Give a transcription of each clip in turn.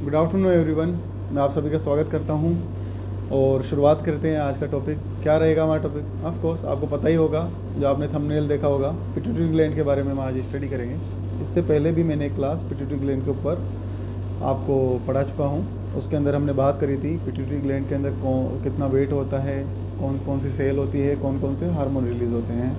Good afternoon everyone. मैं आप सभी का स्वागत करता हूं और शुरुआत करते हैं। आज का टॉपिक क्या रहेगा हमारा टॉपिक? ऑफ कोर्स आपको पता ही होगा, जो आपने थंबनेल देखा होगा, पिट्यूटरी ग्लैंड के बारे में हम आज स्टडी करेंगे। इससे पहले भी मैंने एक क्लास पिट्यूटरी ग्लैंड के ऊपर आपको पढ़ा चुका हूं। उसके अंदर हमने बात करी थी पिट्यूटरी ग्लैंड के अंदर कितना वेट होता है, कौन कौन सी सेल होती है, कौन कौन से हार्मोन रिलीज़ होते हैं,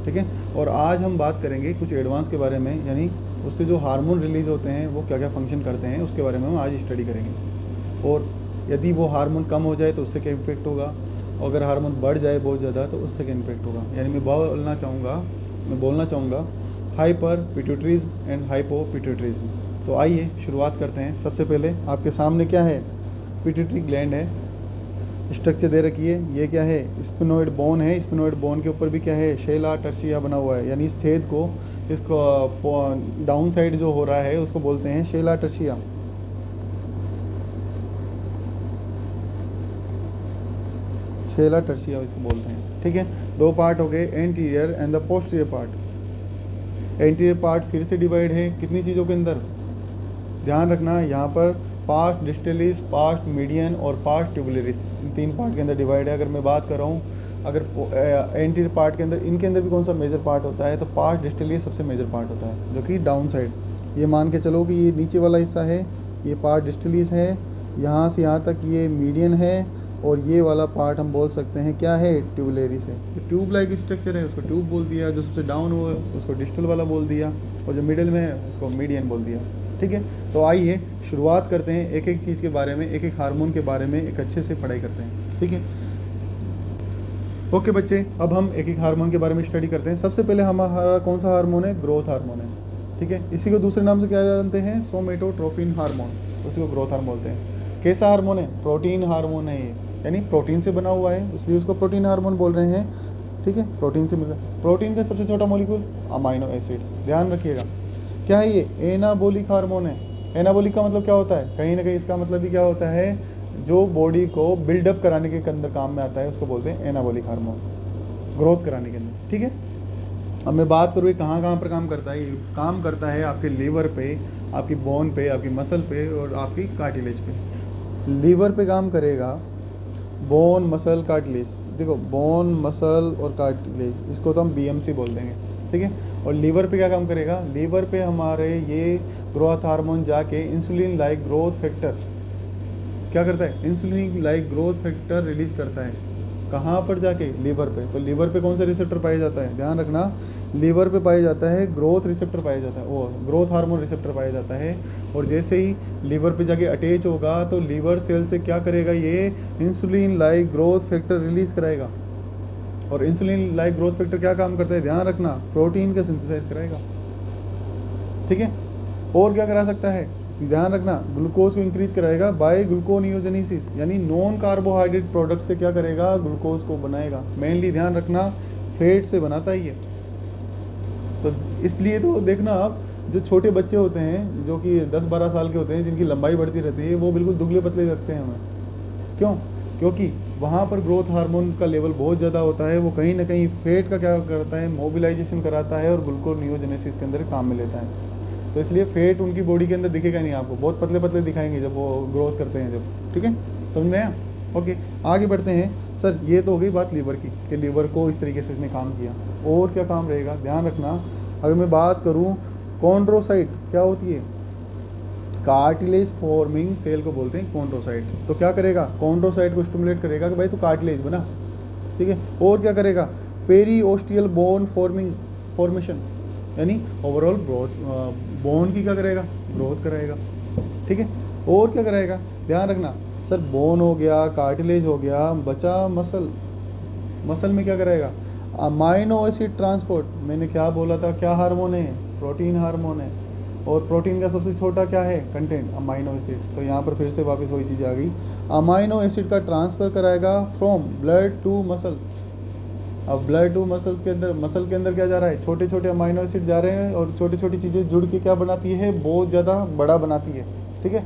ठीक है। और आज हम बात करेंगे कुछ एडवांस के बारे में, यानी उससे जो हार्मोन रिलीज़ होते हैं वो क्या क्या फंक्शन करते हैं, उसके बारे में हम आज स्टडी करेंगे। और यदि वो हार्मोन कम हो जाए तो उससे क्या इम्पेक्ट होगा, और अगर हार्मोन बढ़ जाए बहुत ज़्यादा तो उससे क्या इम्पेक्ट होगा। यानी मैं बोलना चाहूँगा हाइपर पिट्यूटरीज एंड हाइपो पिट्यूटरीज। तो आइए शुरुआत करते हैं। सबसे पहले आपके सामने क्या है, पिट्यूटरी ग्लैंड है, स्ट्रक्चर दे रखी है। ये क्या है, स्पिनोइड बोन है। स्पिनोइड बोन के ऊपर भी क्या है, शेला टर्शिया बना हुआ है। यानी इस छेद को, इसको डाउन साइड जो हो रहा है उसको बोलते हैं शेला टर्शिया। शेला टर्शिया इसको बोलते हैं, ठीक है। दो पार्ट हो गए, anterior and the posterior part. Anterior part फिर से डिवाइड है कितनी चीज़ों के अंदर, ध्यान रखना यहाँ पर पास्ट डिस्टलिस, पास्ट मीडियन और पास्ट ट्यूबुलरिस, इन तीन पार्ट के अंदर डिवाइड है। अगर मैं बात कर रहा हूँ, अगर एंटीरियर पार्ट के अंदर, इनके अंदर भी कौन सा मेजर पार्ट होता है, तो पास्ट डिस्टलिस सबसे मेजर पार्ट होता है, जो कि डाउन साइड। ये मान के चलो कि ये नीचे वाला हिस्सा है, ये पार्ट डिस्टलिस है, यहाँ से यहाँ तक ये मीडियन है, और ये वाला पार्ट हम बोल सकते हैं क्या है, ट्यूबुलरिस है। जो ट्यूब लाइक स्ट्रक्चर है उसको ट्यूब बोल दिया, जो सबसे डाउन हो उसको डिस्टल वाला बोल दिया, और जो मिडिल में है उसको मीडियन बोल दिया, ठीक है। तो आइए शुरुआत करते हैं, एक एक चीज़ के बारे में, एक एक हार्मोन के बारे में एक अच्छे से पढ़ाई करते हैं, ठीक है। ओके बच्चे, अब हम एक एक हार्मोन के बारे में स्टडी करते हैं। सबसे पहले हमारा कौन सा हार्मोन है, ग्रोथ हार्मोन है, ठीक है। इसी को दूसरे नाम से क्या जानते हैं, सोमेटोट्रोपिन हार्मोन, उसी को ग्रोथ हार्मोन बोलते हैं। कैसा हार्मोन है, प्रोटीन हार्मोन है ये, यानी प्रोटीन से बना हुआ है, इसलिए उसको प्रोटीन हार्मोन बोल रहे हैं, ठीक है। प्रोटीन से मिला, प्रोटीन का सबसे छोटा मॉलिक्यूल अमाइनो एसिड्स, ध्यान रखिएगा। क्या है ये, एनाबोलिक हार्मोन है। एनाबोलिक का मतलब क्या होता है, कहीं ना कहीं इसका मतलब भी क्या होता है, जो बॉडी को बिल्डअप कराने के अंदर काम में आता है उसको बोलते हैं एनाबोलिक हार्मोन, ग्रोथ कराने के अंदर, ठीक है। अब मैं बात करूँ कहाँ कहाँ पर काम करता है। ये काम करता है आपके लीवर पे, आपकी बोन पे, आपकी मसल पे और आपकी कार्टिलेज पे। लीवर पे काम करेगा, बोन मसल कार्टिलेज, देखो बोन मसल और कार्टिलेज, इसको तो हम बीएमसी बोल देंगे, ठीक है। और लीवर पे क्या काम करेगा, लीवर पे हमारे ये ग्रोथ हार्मोन जाके इंसुलिन लाइक ग्रोथ फैक्टर क्या करता है, insulin like growth factor release करता है। कहाँ पर जाके, लीवर पे। तो लीवर पे कौन सा रिसेप्टर पाया जाता है, ध्यान रखना, लीवर पे पाया जाता है ग्रोथ रिसेप्टर पाया जाता है, वो ग्रोथ हार्मोन रिसेप्टर पाया जाता है। और जैसे ही लीवर पे जाके अटैच होगा तो लीवर सेल से क्या करेगा, ये insulin like growth factor release कराएगा। और इंसुलिन लाइक ग्रोथ फैक्टर क्या काम करता है, ध्यान रखना, प्रोटीन का सिंथेसाइज कराएगा, ठीक है। और क्या करा सकता है, ध्यान रखना, ग्लूकोज को इंक्रीज कराएगा बाय ग्लूकोनियोजेनेसिस, यानी नॉन कार्बोहाइड्रेट प्रोडक्ट से क्या करेगा, ग्लूकोज को बनाएगा। मेनली ध्यान रखना, फैट से बनाता ही है। तो इसलिए तो देखना आप, जो छोटे बच्चे होते हैं जो कि 10-12 साल के होते हैं, जिनकी लंबाई बढ़ती रहती है, वो बिल्कुल दुबले पतले लगते हैं हमें। क्यों, क्योंकि वहाँ पर ग्रोथ हार्मोन का लेवल बहुत ज़्यादा होता है। वो कहीं ना कहीं फैट का क्या करता है, मोबिलाइजेशन कराता है और ग्लूकोनियोजेनेसिस के अंदर काम में लेता है। तो इसलिए फैट उनकी बॉडी के अंदर दिखेगा नहीं आपको, बहुत पतले पतले दिखाएंगे जब वो ग्रोथ करते हैं जब, ठीक है, समझ में आया। ओके, आगे बढ़ते हैं। सर ये तो हो गई बात लीवर की, कि लीवर को इस तरीके से इसने काम किया। और क्या काम रहेगा, ध्यान रखना। अगर मैं बात करूँ, कॉन्ड्रोसाइट क्या होती है, कार्टिलेज फॉर्मिंग सेल को बोलते हैं कॉन्ड्रोसाइट। तो क्या करेगा, कॉन्ड्रोसाइट को स्टिमुलेट करेगा कि भाई तू कार्टिलेज बना, ठीक है। और क्या करेगा, पेरीओस्टियल बोन फॉर्मेशन, यानी ओवरऑल ग्रोथ, बोन की क्या करेगा, ग्रोथ कराएगा, ठीक है। और क्या कराएगा, ध्यान रखना सर, बोन हो गया, कार्टिलेज हो गया, बचा मसल। मसल में क्या कराएगा, अमाइनो एसिड ट्रांसपोर्ट। मैंने क्या बोला था, क्या हार्मोन है, प्रोटीन हार्मोन है। और प्रोटीन का सबसे छोटा क्या है कंटेंट, अमाइनो एसिड। तो यहाँ पर फिर से वापस वही चीज़ आ गई, अमाइनो एसिड का ट्रांसफ़र कराएगा फ्रॉम ब्लड टू मसल। अब ब्लड टू मसल्स के अंदर, मसल के अंदर क्या जा रहा है, छोटे छोटे अमाइनो एसिड जा रहे हैं, और छोटी छोटी चीज़ें जुड़ के क्या बनाती है, बहुत ज़्यादा बड़ा बनाती है, ठीक है।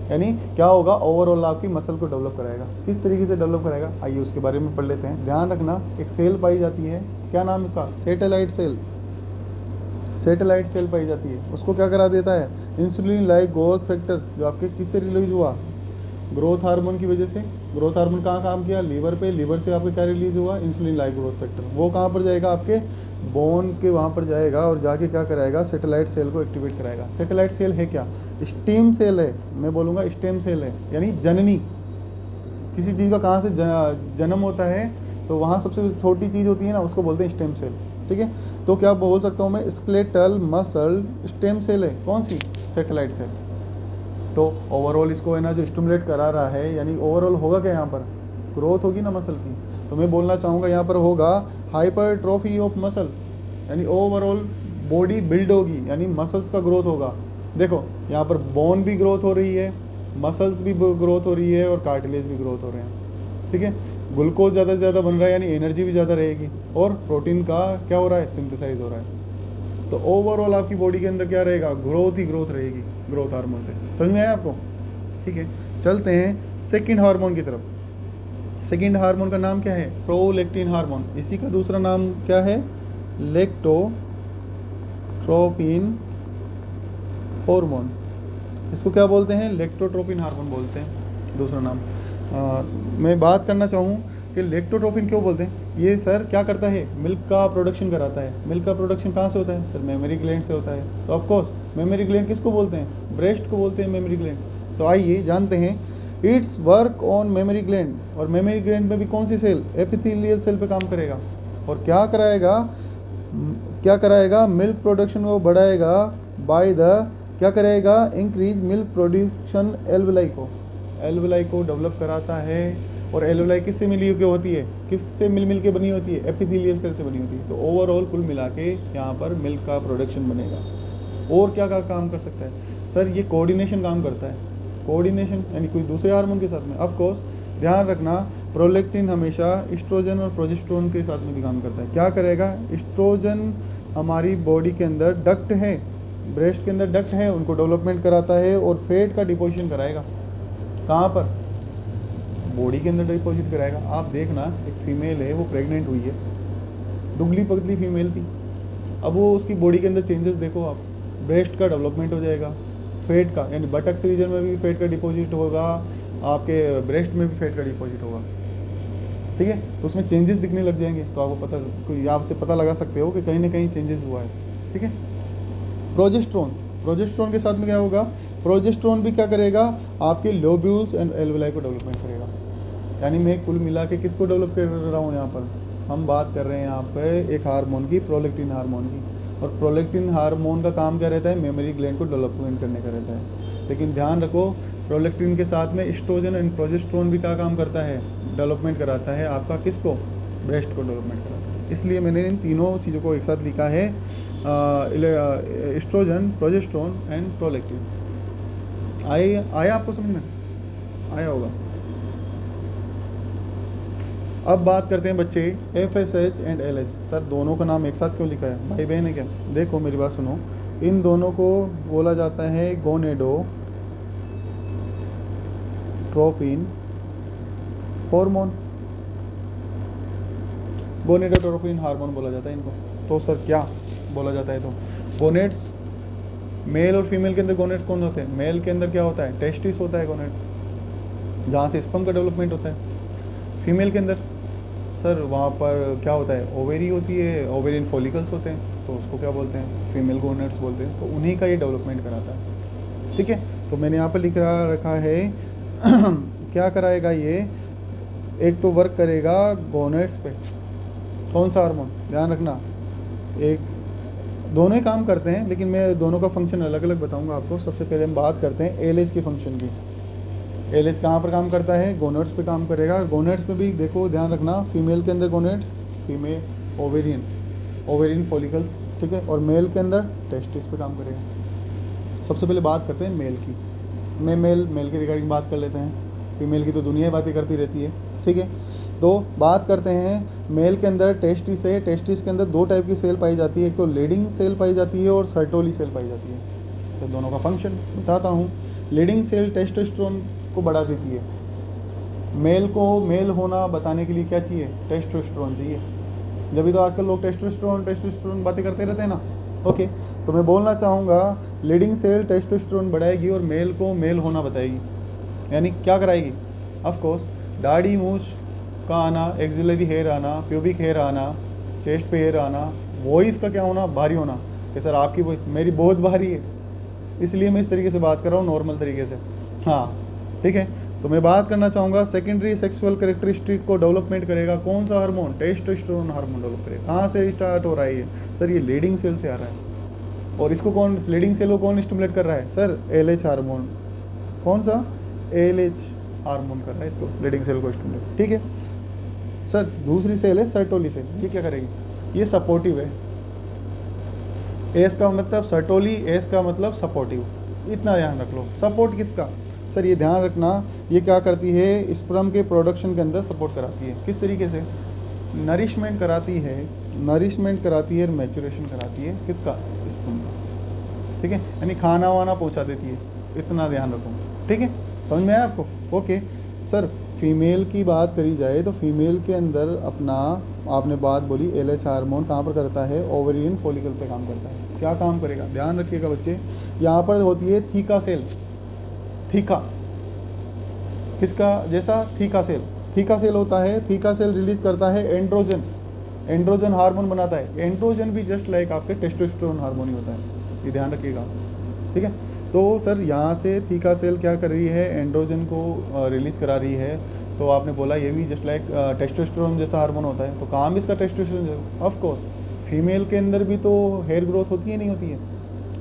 यानी क्या होगा, ओवरऑल आपकी मसल को डेवलप कराएगा। किस तरीके से डेवलप कराएगा, आइए उसके बारे में पढ़ लेते हैं। ध्यान रखना, एक सेल पाई जाती है, क्या नाम इसका, सैटेलाइट सेल। सेटेलाइट सेल पाई जाती है, उसको क्या करा देता है, इंसुलिन लाइक ग्रोथ फैक्टर, जो आपके किससे रिलीज हुआ, ग्रोथ हार्मोन की वजह से। ग्रोथ हार्मोन कहाँ काम किया, लीवर पे, लीवर से आपका क्या रिलीज हुआ, इंसुलिन लाइक ग्रोथ फैक्टर। वो कहाँ पर जाएगा, आपके बोन के वहाँ पर जाएगा और जाके क्या कराएगा, सेटेलाइट सेल को एक्टिवेट कराएगा। सेटेलाइट सेल है क्या, स्टेम सेल है, मैं बोलूँगा स्टेम सेल है, यानी जननी। किसी चीज़ का कहाँ से जन्म होता है तो वहाँ सबसे छोटी चीज़ होती है ना, उसको बोलते हैं स्टेम सेल। ठीक है, तो क्या बोल सकता हूँ मैं, स्केलेटल मसल स्टेम सेल है, कौन सी, सेटेलाइट सेल। तो ओवरऑल इसको है ना जो स्टिमुलेट करा रहा है, यानी ओवरऑल होगा क्या, यहाँ पर ग्रोथ होगी ना मसल की। तो मैं बोलना चाहूँगा यहाँ पर होगा हाइपरट्रोफी ऑफ मसल, यानी ओवरऑल बॉडी बिल्ड होगी, यानी मसल्स का ग्रोथ होगा। देखो यहाँ पर बोन भी ग्रोथ हो रही है, मसल्स भी ग्रोथ हो रही है और कार्टिलेज भी ग्रोथ हो रहे हैं। ठीक है, ग्लूकोज ज़्यादा से ज़्यादा बन रहा है, यानी एनर्जी भी ज़्यादा रहेगी, और प्रोटीन का क्या हो रहा है, सिंथेसाइज हो रहा है। तो ओवरऑल आपकी बॉडी के अंदर क्या रहेगा, ग्रोथ ही ग्रोथ रहेगी, ग्रोथ हार्मोन से। समझ में आया आपको। ठीक है, चलते हैं सेकंड हार्मोन की तरफ। सेकंड हार्मोन का नाम क्या है, प्रोलैक्टिन हार्मोन। इसी का दूसरा नाम क्या है, लेक्टोट्रोपिन हार्मोन। इसको क्या बोलते हैं, लेक्टोट्रोपिन हार्मोन बोलते हैं, दूसरा नाम। मैं बात करना चाहूँ कि लेक्टोट्रोपिन क्यों बोलते हैं, ये सर क्या करता है, मिल्क का प्रोडक्शन कराता है। मिल्क का प्रोडक्शन कहाँ से होता है, सर मेमरी ग्लैंड से होता है। तो ऑफकोर्स मेमरी ग्लैंड किसको बोलते हैं, ब्रेस्ट को बोलते हैं मेमरी ग्लैंड। तो आइए जानते हैं it's work on mammary gland. और मेमरी ग्लैंड में भी कौन सी सेल, एपिथेलियल सेल पे काम करेगा, और क्या कराएगा, मिल्क प्रोडक्शन को बढ़ाएगा बाय द, क्या करेगा, इंक्रीज मिल्क प्रोडक्शन एल्वेलाई को डेवलप कराता है। और एल्वेलाई किससे मिली हुई होती है, किससे मिल के बनी होती है, एपिथेलियल सेल से बनी होती है। तो ओवरऑल कुल मिला के यहाँ पर मिल्क का प्रोडक्शन बनेगा। और क्या काम कर सकता है, सर ये कोऑर्डिनेशन काम करता है। कोऑर्डिनेशन यानी कोई दूसरे हार्मोन के साथ में। ऑफ कोर्स ध्यान रखना, प्रोलैक्टिन हमेशा एस्ट्रोजन और प्रोजेस्टेरोन के साथ में भी काम करता है। क्या करेगा, एस्ट्रोजन हमारी बॉडी के अंदर डक्ट है, ब्रेस्ट के अंदर डक्ट है, उनको डेवलपमेंट कराता है और फैट का डिपोजिशन कराएगा। कहाँ पर, बॉडी के अंदर डिपोजिट कराएगा। आप देखना, एक फीमेल है, वो प्रेग्नेंट हुई है, दुबली पतली फीमेल थी। अब वो उसकी बॉडी के अंदर चेंजेस देखो आप, ब्रेस्ट का डेवलपमेंट हो जाएगा, फैट का यानी बटक्स रीजन में भी फैट का डिपॉजिट होगा, आपके ब्रेस्ट में भी फैट का डिपॉजिट होगा। ठीक है, तो उसमें चेंजेस दिखने लग जाएंगे। तो आपको पता, कोई आपसे पता लगा सकते हो कि कहीं ना कहीं चेंजेस हुआ है। ठीक है, प्रोजेस्टेरोन के साथ में क्या होगा, प्रोजेस्टेरोन भी क्या करेगा, आपके लोब्यूल्स एंड एल्वेलाई को डेवलपमेंट करेगा। यानी मैं कुल मिला के किसको डेवलप कर रहा हूँ, यहाँ पर हम बात कर रहे हैं यहाँ पर एक हार्मोन की, प्रोलैक्टिन हार्मोन की। और प्रोलैक्टिन हार्मोन का काम क्या रहता है, मेमोरी ग्लैंड को डेवलपमेंट करने का रहता है। लेकिन ध्यान रखो, प्रोलैक्टिन के साथ में एस्ट्रोजन एंड प्रोजेस्टेरोन भी क्या काम करता है, डेवलपमेंट कराता है आपका, किसको, ब्रेस्ट को डेवलपमेंट कराता है। इसलिए मैंने इन तीनों चीज़ों को एक साथ लिखा है, एस्ट्रोजन, प्रोजेस्टेरोन एंड प्रोलैक्टिन। आया आपको समझ में, आया होगा। अब बात करते हैं बच्चे FSH एंड LH। सर दोनों का नाम एक साथ क्यों लिखा है, भाई बहन है क्या। देखो मेरी बात सुनो, इन दोनों को बोला जाता है गोनेडोट्रोपिन हार्मोन, गोनेडोट्रोपिन हार्मोन बोला जाता है इनको। तो सर क्या बोला जाता है, तो गोनेड्स, मेल और फीमेल के अंदर गोनेड्स कौन होते हैं, मेल के अंदर क्या होता है, टेस्टिस होता है गोनेड, जहाँ से स्पर्म का डेवलपमेंट होता है। फीमेल के अंदर सर वहाँ पर क्या होता है, ओवेरी होती है, ओवेरियन फॉलिकल्स होते हैं, तो उसको क्या बोलते हैं, फीमेल गोनेड्स बोलते हैं। तो उन्हीं का ये डेवलपमेंट कराता है। ठीक है, तो मैंने यहाँ पर लिख रखा है क्या कराएगा ये, एक तो वर्क करेगा गोनेड्स पे, कौन सा हार्मोन, ध्यान रखना, एक दोनों ही काम करते हैं, लेकिन मैं दोनों का फंक्शन अलग अलग बताऊंगा आपको। सबसे पहले हम बात करते हैं LH के फंक्शन की। LH कहाँ पर काम करता है, गोनेड्स पे काम करेगा। गोनेड्स में भी देखो ध्यान रखना, फीमेल के अंदर गोनेड, फीमेल ओवेरियन फॉलिकल्स, ठीक है, और मेल के अंदर टेस्टिस पे काम करेगा। सबसे पहले बात करते हैं मेल की। मैं मेल के रिगार्डिंग बात कर लेते हैं, फीमेल की तो दुनिया बातें करती रहती है। ठीक है, तो बात करते हैं मेल के अंदर टेस्टिस है। टेस्टिस के अंदर दो टाइप की सेल पाई जाती है, एक तो लीडिंग सेल पाई जाती है और सर्टोली सेल पाई जाती है। तो दोनों का फंक्शन बताता हूँ। लीडिंग सेल टेस्टोस्टेरोन को बढ़ा देती है। मेल को मेल होना बताने के लिए क्या चाहिए, टेस्टोस्टेरोन चाहिए। जब भी तो आजकल लोग टेस्टोस्टेरोन बातें करते रहते हैं ना, ओके, तो मैं बोलना चाहूँगा लीडिंग सेल टेस्टोस्टेरोन बढ़ाएगी और मेल को मेल होना बताएगी, यानी क्या कराएगी? ऑफ कोर्स दाढ़ी मूछ का आना, एक्सिलरी हेयर आना, प्यूबिक हेयर आना, चेस्ट पे हेयर आना, वॉइस का क्या होना? भारी होना कि सर आपकी वॉइस मेरी बहुत भारी है, इसलिए मैं इस तरीके से बात कर रहा हूँ, नॉर्मल तरीके से। हाँ ठीक है, तो मैं बात करना चाहूँगा सेकेंडरी सेक्सुअल कैरेक्टरिस्टिक को डेवलपमेंट करेगा कौन सा हार्मोन? टेस्टोस्टेरोन हार्मोन डेवलप करेगा। कहाँ से स्टार्ट हो रहा है ये? सर ये लीडिंग सेल से आ रहा है। और इसको कौन, लीडिंग सेल को कौन स्टिमुलेट कर रहा है? Sir LH hormone. कौन सा? LH हार्मोन कर रहा है इसको, लीडिंग सेल को स्टिमुलेट। ठीक है सर, दूसरी सेल है सर्टोली सेल, ये क्या करेगी? ये सपोर्टिव है। एस का मतलब सर्टोली, एस का मतलब सपोर्टिव, इतना ध्यान रख लो। सपोर्ट किसका? सर ये ध्यान रखना, ये क्या करती है? स्पर्म के प्रोडक्शन के अंदर सपोर्ट कराती है। किस तरीके से? नरिशमेंट कराती है, नरिशमेंट कराती है, मैचुरेशन कराती है। किसका? स्पर्म का। ठीक है, यानी खाना वाना पहुंचा देती है, इतना ध्यान रखो। ठीक है, समझ में आया आपको? ओके सर, फीमेल की बात करी जाए तो फीमेल के अंदर अपना, आपने बात बोली LH हार्मोन कहाँ पर करता है? ओवेरियन फॉलिकल पे काम करता है। क्या काम करेगा? ध्यान रखिएगा बच्चे, यहाँ पर होती है थीका सेल। थीका किसका जैसा? Theca cell. थीका सेल होता है, थीका सेल रिलीज करता है एंड्रोजन, एंड्रोजन हार्मोन बनाता है। एंड्रोजन भी जस्ट लाइक आपके टेस्टोस्टेरोन हार्मोन ही होता है, ये ध्यान रखिएगा। ठीक है, तो सर यहाँ से थीका सेल क्या कर रही है? एंड्रोजन को रिलीज करा रही है। तो आपने बोला ये भी जस्ट लाइक टेस्टोस्टेरोन जैसा हार्मोन होता है, तो काम इसका टेस्टोस्टेरोन। ऑफ कोर्स फीमेल के अंदर भी तो हेयर ग्रोथ होती है, नहीं होती है?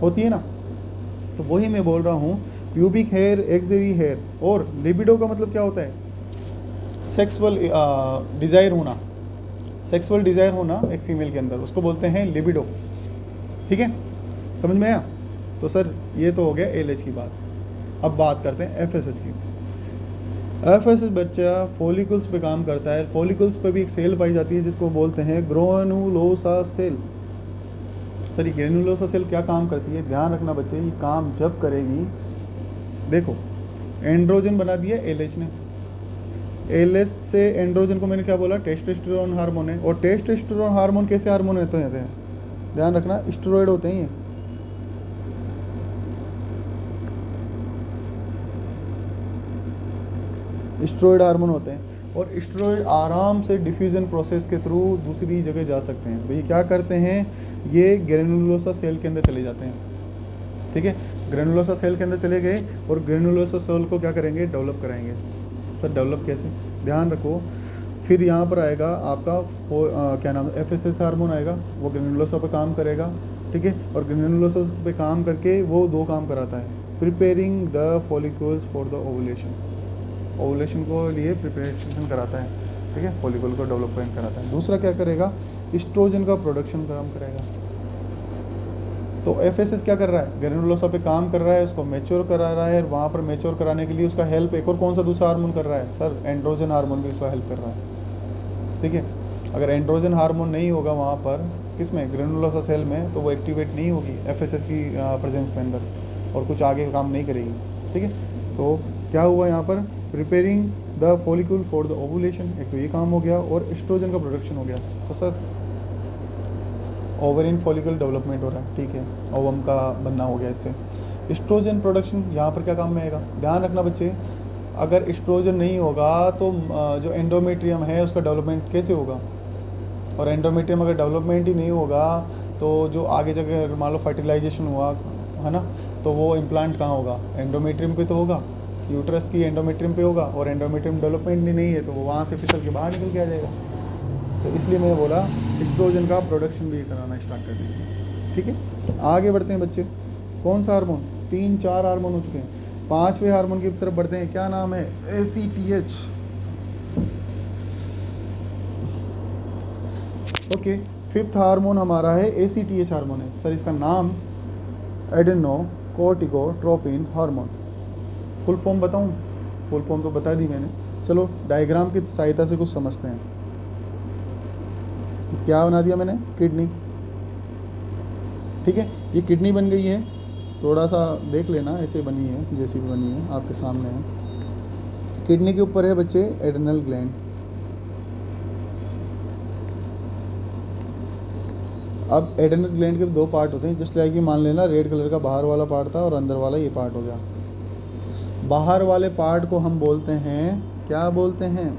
होती है ना, तो वही मैं बोल रहा हूँ, प्यूबिक हेयर, एक्सिलरी हेयर। और लिबिडो का मतलब क्या होता है? सेक्सुअल डिज़ायर होना, सेक्सुअल डिज़ायर होना एक फीमेल के अंदर, उसको बोलते हैं लिबिडो। ठीक है, समझ में आया? तो सर ये तो हो गया LH की बात। अब बात करते हैं FSH की। FSH बच्चा फॉलिकल्स पे काम करता है। फॉलिकल्स पे भी एक सेल पाई जाती है जिसको बोलते हैं ग्रेनुलोसा सेल। सर ये ग्रेनुलोसा सेल क्या काम करती है? ध्यान रखना बच्चे, ये काम जब करेगी, देखो एंड्रोजन बना दिया LH ने, LH से एंड्रोजन को मैंने क्या बोला? टेस्टोस्टेरोन हार्मोन है। और टेस्टोस्टेरोन हार्मोन कैसे हार्मोन रहते हैं? ध्यान रखना, स्टेरॉइड होते हैं ये। स्टेरॉइड हार्मोन होते हैं, और स्टेरॉइड आराम से डिफ्यूजन प्रोसेस के थ्रू दूसरी जगह जा सकते हैं। भाई क्या करते हैं? ये ग्रेनुलोसा सेल के अंदर चले जाते हैं। ठीक है, ग्रेनुलोसा सेल के अंदर चले गए और ग्रेनुलोसा सेल को क्या करेंगे? डेवलप कराएंगे। सर डेवलप कैसे? ध्यान रखो, फिर यहाँ पर आएगा आपका क्या नाम है? FSH हार्मोन आएगा, वो ग्रेनुलोसा पे काम करेगा। ठीक है, और ग्रेनुलोसा पे काम करके वो दो काम कराता है, preparing the follicles for the ovulation. Ovulation को लिए प्रिपरेशन कराता है। ठीक है, फॉलिकल को डेवलपमेंट कराता है। दूसरा क्या करेगा? एस्ट्रोजन का प्रोडक्शन काम करेगा। तो FSH क्या कर रहा है? ग्रेनुलोसा पे काम कर रहा है, उसको मैच्योर करा रहा है, वहाँ पर मैच्योर कराने के लिए उसका हेल्प एक और कौन सा दूसरा हार्मोन कर रहा है? सर एंड्रोजन हार्मोन भी उसका हेल्प कर रहा है। ठीक है, अगर एंड्रोजन हार्मोन नहीं होगा वहाँ पर, किसमें? ग्रेनुलोसा सेल में, तो वो एक्टिवेट नहीं होगी FSH की प्रेजेंस के अंदर, और कुछ आगे काम नहीं करेगी। ठीक है, तो क्या हुआ यहाँ पर? Preparing the follicle for the ovulation, एक तो ये काम हो गया, और एस्ट्रोजन का प्रोडक्शन हो गया। तो सर ओवरिन फॉलिकल डेवलपमेंट हो रहा है। ठीक है, ओवम का बनना हो गया इससे। एस्ट्रोजन प्रोडक्शन यहाँ पर क्या काम में आएगा? ध्यान रखना बच्चे, अगर एस्ट्रोजन नहीं होगा तो जो एंडोमेट्रियम है उसका डेवलपमेंट कैसे होगा? और एंडोमेट्रियम अगर डेवलपमेंट ही नहीं होगा तो जो आगे जगह मान लो फर्टिलाइजेशन हुआ है ना, तो वो इम्प्लांट कहाँ होगा? एंडोमेट्रियम पे तो होगा, यूट्रस की एंडोमेट्रियम पे होगा, और एंडोमेट्रियम डेवलपमेंट ही नहीं है तो वो वहाँ से फिसल के बाहर निकल के आ जाएगा। तो इसलिए मैंने बोला एस्ट्रोजन का प्रोडक्शन भी कराना स्टार्ट कर दीजिए। ठीक है, आगे बढ़ते हैं बच्चे। कौन सा हार्मोन? 3-4 हार्मोन हो चुके हैं, 5वें हार्मोन की तरफ बढ़ते हैं। क्या नाम है? ACTH। ओके, 5th हार्मोन हमारा है ACTH हार्मोन है। सर इसका नाम एडेनो कोर्टिकोट्रोपिन हार्मोन। फुल फॉर्म बताऊं? फुल फॉर्म तो बता दी मैंने, चलो डायग्राम की सहायता से कुछ समझते हैं। क्या बना दिया मैंने? किडनी। ठीक है, ये किडनी बन गई है, थोड़ा सा देख लेना, ऐसे बनी है जैसी भी बनी है, आपके सामने है। किडनी के ऊपर है बच्चे एड्रेनल ग्लैंड। अब एड्रेनल ग्लैंड के 2 पार्ट होते हैं, जस्ट लाइक कि मान लेना रेड कलर का बाहर वाला पार्ट था और अंदर वाला ये पार्ट हो गया। बाहर वाले पार्ट को हम बोलते हैं, क्या बोलते हैं,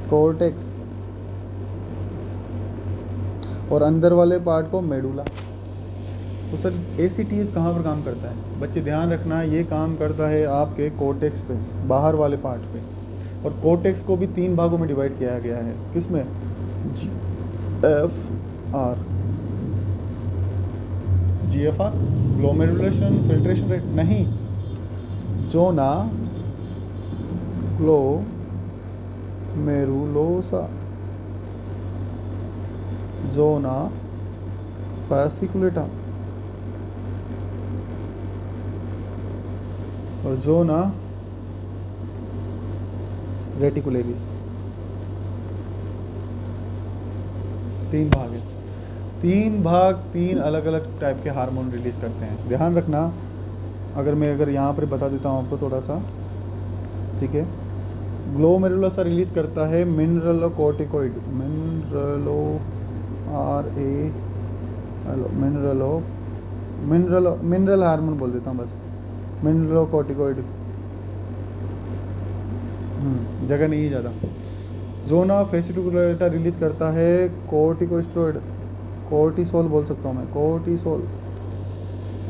कॉर्टेक्स, और अंदर वाले पार्ट को मेडुला। तो सर ACTH कहाँ पर काम करता है? बच्चे ध्यान रखना, ये काम करता है आपके कॉर्टेक्स पे, बाहर वाले पार्ट पे। और कॉर्टेक्स को भी 3 भागों में डिवाइड किया गया है, किसमें? GFR, GFR ग्लोमेरुलेशन फिल्ट्रेशन रेट नहीं, जोना ग्लोमेरुलोसा, जोना fasciculata और जोना रेटिकुलेरिस। 3 भाग है, 3 भाग, 3 अलग अलग टाइप के हार्मोन रिलीज करते हैं। ध्यान रखना, अगर यहाँ पर बता देता हूँ आपको थोड़ा सा, ठीक है। ग्लोमेरुलोसा रिलीज करता है मिनरलोकॉर्टिकोइड, मिनरल हार्मोन बोल देता हूँ बस, मिनरलोकॉर्टिकोइड, जगह नहीं है ज़्यादा। जोना फेसिकुलेटा रिलीज करता है कॉर्टिकोस्टेरॉइड, कॉर्टिसोल बोल सकता हूँ मैं, कॉर्टिसोल,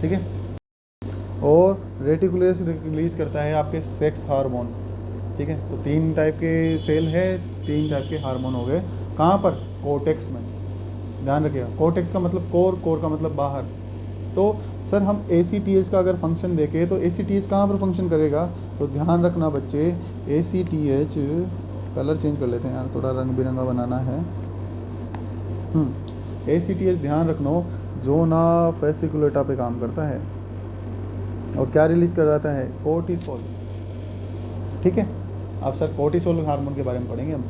ठीक है। और रेटिकुलेस रिलीज करता है आपके सेक्स हार्मोन, ठीक है। तो 3 टाइप के सेल है, 3 टाइप के हार्मोन हो गए। कहाँ पर? कॉर्टेक्स में। ध्यान रखिएगा, कॉर्टेक्स का मतलब कोर, कोर का मतलब बाहर। तो सर हम ACTH का अगर फंक्शन देखें तो ACTH कहाँ पर फंक्शन करेगा? तो ध्यान रखना बच्चे, ACTH, कलर चेंज कर लेते हैं यार, थोड़ा रंग बिरंगा बनाना है। ACTH ध्यान रखना, जोना फेसिकुलेटा पे काम करता है और क्या रिलीज कर रहा है? कोर्टिसोल, ठीक है। अब सर कोर्टिसोल हार्मोन के बारे में पढ़ेंगे हम।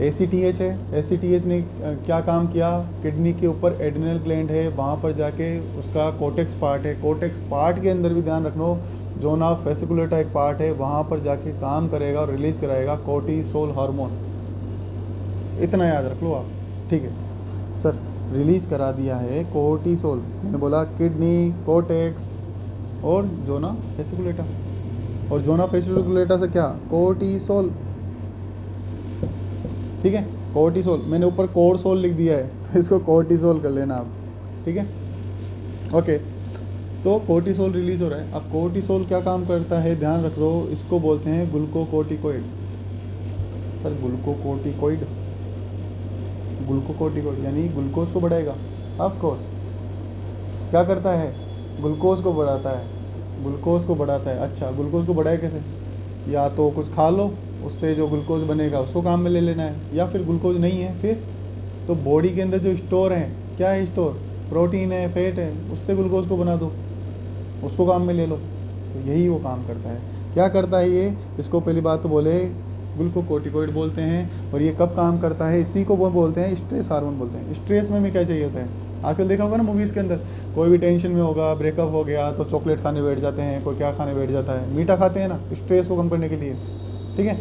ACTH है, ACTH ने क्या काम किया? किडनी के ऊपर एड्रिनल ग्लैंड है, वहाँ पर जाके उसका कोर्टेक्स पार्ट है, कोर्टेक्स पार्ट के अंदर भी ध्यान रखना, जोना फेसिकुलेटा एक पार्ट है, वहाँ पर जाके काम करेगा और रिलीज कराएगा कोर्टिसोल हार्मोन। इतना याद रख लो आप, ठीक है। सर रिलीज करा दिया है कोर्टिसोल, मैंने बोला किडनी, कोर्टेक्स और जोना फेसिकुलेटा, और जोना फेसिकुलेटा से क्या? कोर्टिसोल, ठीक है। कोर्टिसोल, मैंने ऊपर कोर्सोल लिख दिया है तो इसको कोर्टिसोल कर लेना आप, ठीक है, ओके। तो कोर्टिसोल रिलीज हो रहा है। अब कोर्टिसोल क्या काम करता है? ध्यान रख लो, इसको बोलते हैं ग्लूकोकोर्टिकोइड। सर ग्लूकोकोर्टिकोइड, ग्लूकोकोर्टिकोइड यानी ग्लूकोज को बढ़ाएगा, ऑफ कोर्स। क्या करता है? ग्लूकोज को बढ़ाता है, ग्लूकोज को बढ़ाता है। अच्छा, ग्लूकोज को बढ़ाए कैसे? या तो कुछ खा लो, उससे जो ग्लूकोज बनेगा उसको काम में ले लेना है, या फिर ग्लूकोज नहीं है फिर तो बॉडी के अंदर जो स्टोर है, क्या है स्टोर? प्रोटीन है, फैट है, उससे ग्लूकोज को बना दो, उसको काम में ले लो। तो यही वो काम करता है। क्या करता है ये? इसको पहली बात तो बोले ग्लूकोकोर्टिकोइड बोलते हैं। और ये कब काम करता है? इसी को वो बोलते हैं स्ट्रेस हार्मोन बोलते हैं। स्ट्रेस में क्या चाहिए होता है? आजकल देखा होगा ना मूवीज़ के अंदर, कोई भी टेंशन में होगा, ब्रेकअप हो गया तो चॉकलेट खाने बैठ जाते हैं, कोई क्या खाने बैठ जाता है, मीठा खाते हैं ना, स्ट्रेस को कम करने के लिए, ठीक है।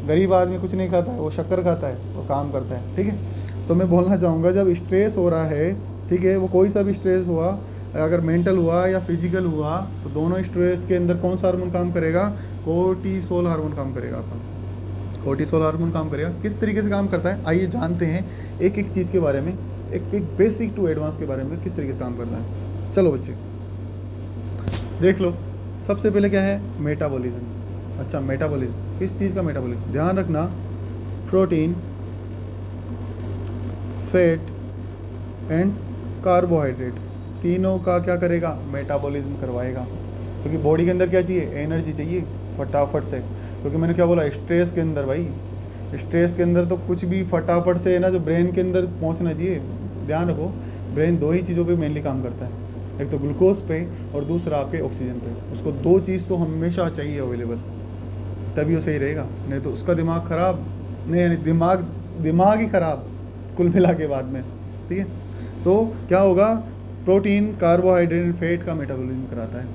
गरीब आदमी कुछ नहीं खाता है, वो शक्कर खाता है, वो काम करता है, ठीक है। तो मैं बोलना चाहूँगा, जब स्ट्रेस हो रहा है, ठीक है, वो कोई सा भी स्ट्रेस हुआ, अगर मेंटल हुआ या फिजिकल हुआ, तो दोनों स्ट्रेस के अंदर कौन सा हार्मोन काम करेगा? कोर्टिसोल हार्मोन काम करेगा। आपका कोर्टिसोल हार्मोन काम करेगा। किस तरीके से काम करता है आइए जानते हैं एक एक चीज़ के बारे में, एक बेसिक टू एडवांस के बारे में, किस तरीके से काम करता है। चलो बच्चे देख लो। सबसे पहले क्या है? मेटाबॉलिज्म। अच्छा, मेटाबॉलिज्म, किस चीज़ का मेटाबॉलिज्म? ध्यान रखना, प्रोटीन, फैट एंड कार्बोहाइड्रेट, तीनों का क्या करेगा? मेटाबॉलिज्म करवाएगा। क्योंकि बॉडी के अंदर क्या चाहिए? एनर्जी चाहिए फटाफट से। क्योंकि मैंने क्या बोला, स्ट्रेस के अंदर, भाई स्ट्रेस के अंदर तो कुछ भी फटाफट से है ना, जो ब्रेन के अंदर पहुंचना चाहिए। ध्यान रखो, ब्रेन 2 ही चीज़ों पे मेनली काम करता है, एक तो ग्लूकोज पे और दूसरा आपके ऑक्सीजन पे। उसको 2 चीज़ तो हमेशा चाहिए अवेलेबल, तभी वो सही रहेगा, नहीं तो उसका दिमाग ख़राब, नहीं दिमाग ही ख़राब कुल मिला के बाद में, ठीक है। तो क्या होगा? प्रोटीन, कार्बोहाइड्रेट, फैट का मेटाबॉलिज्म कराता है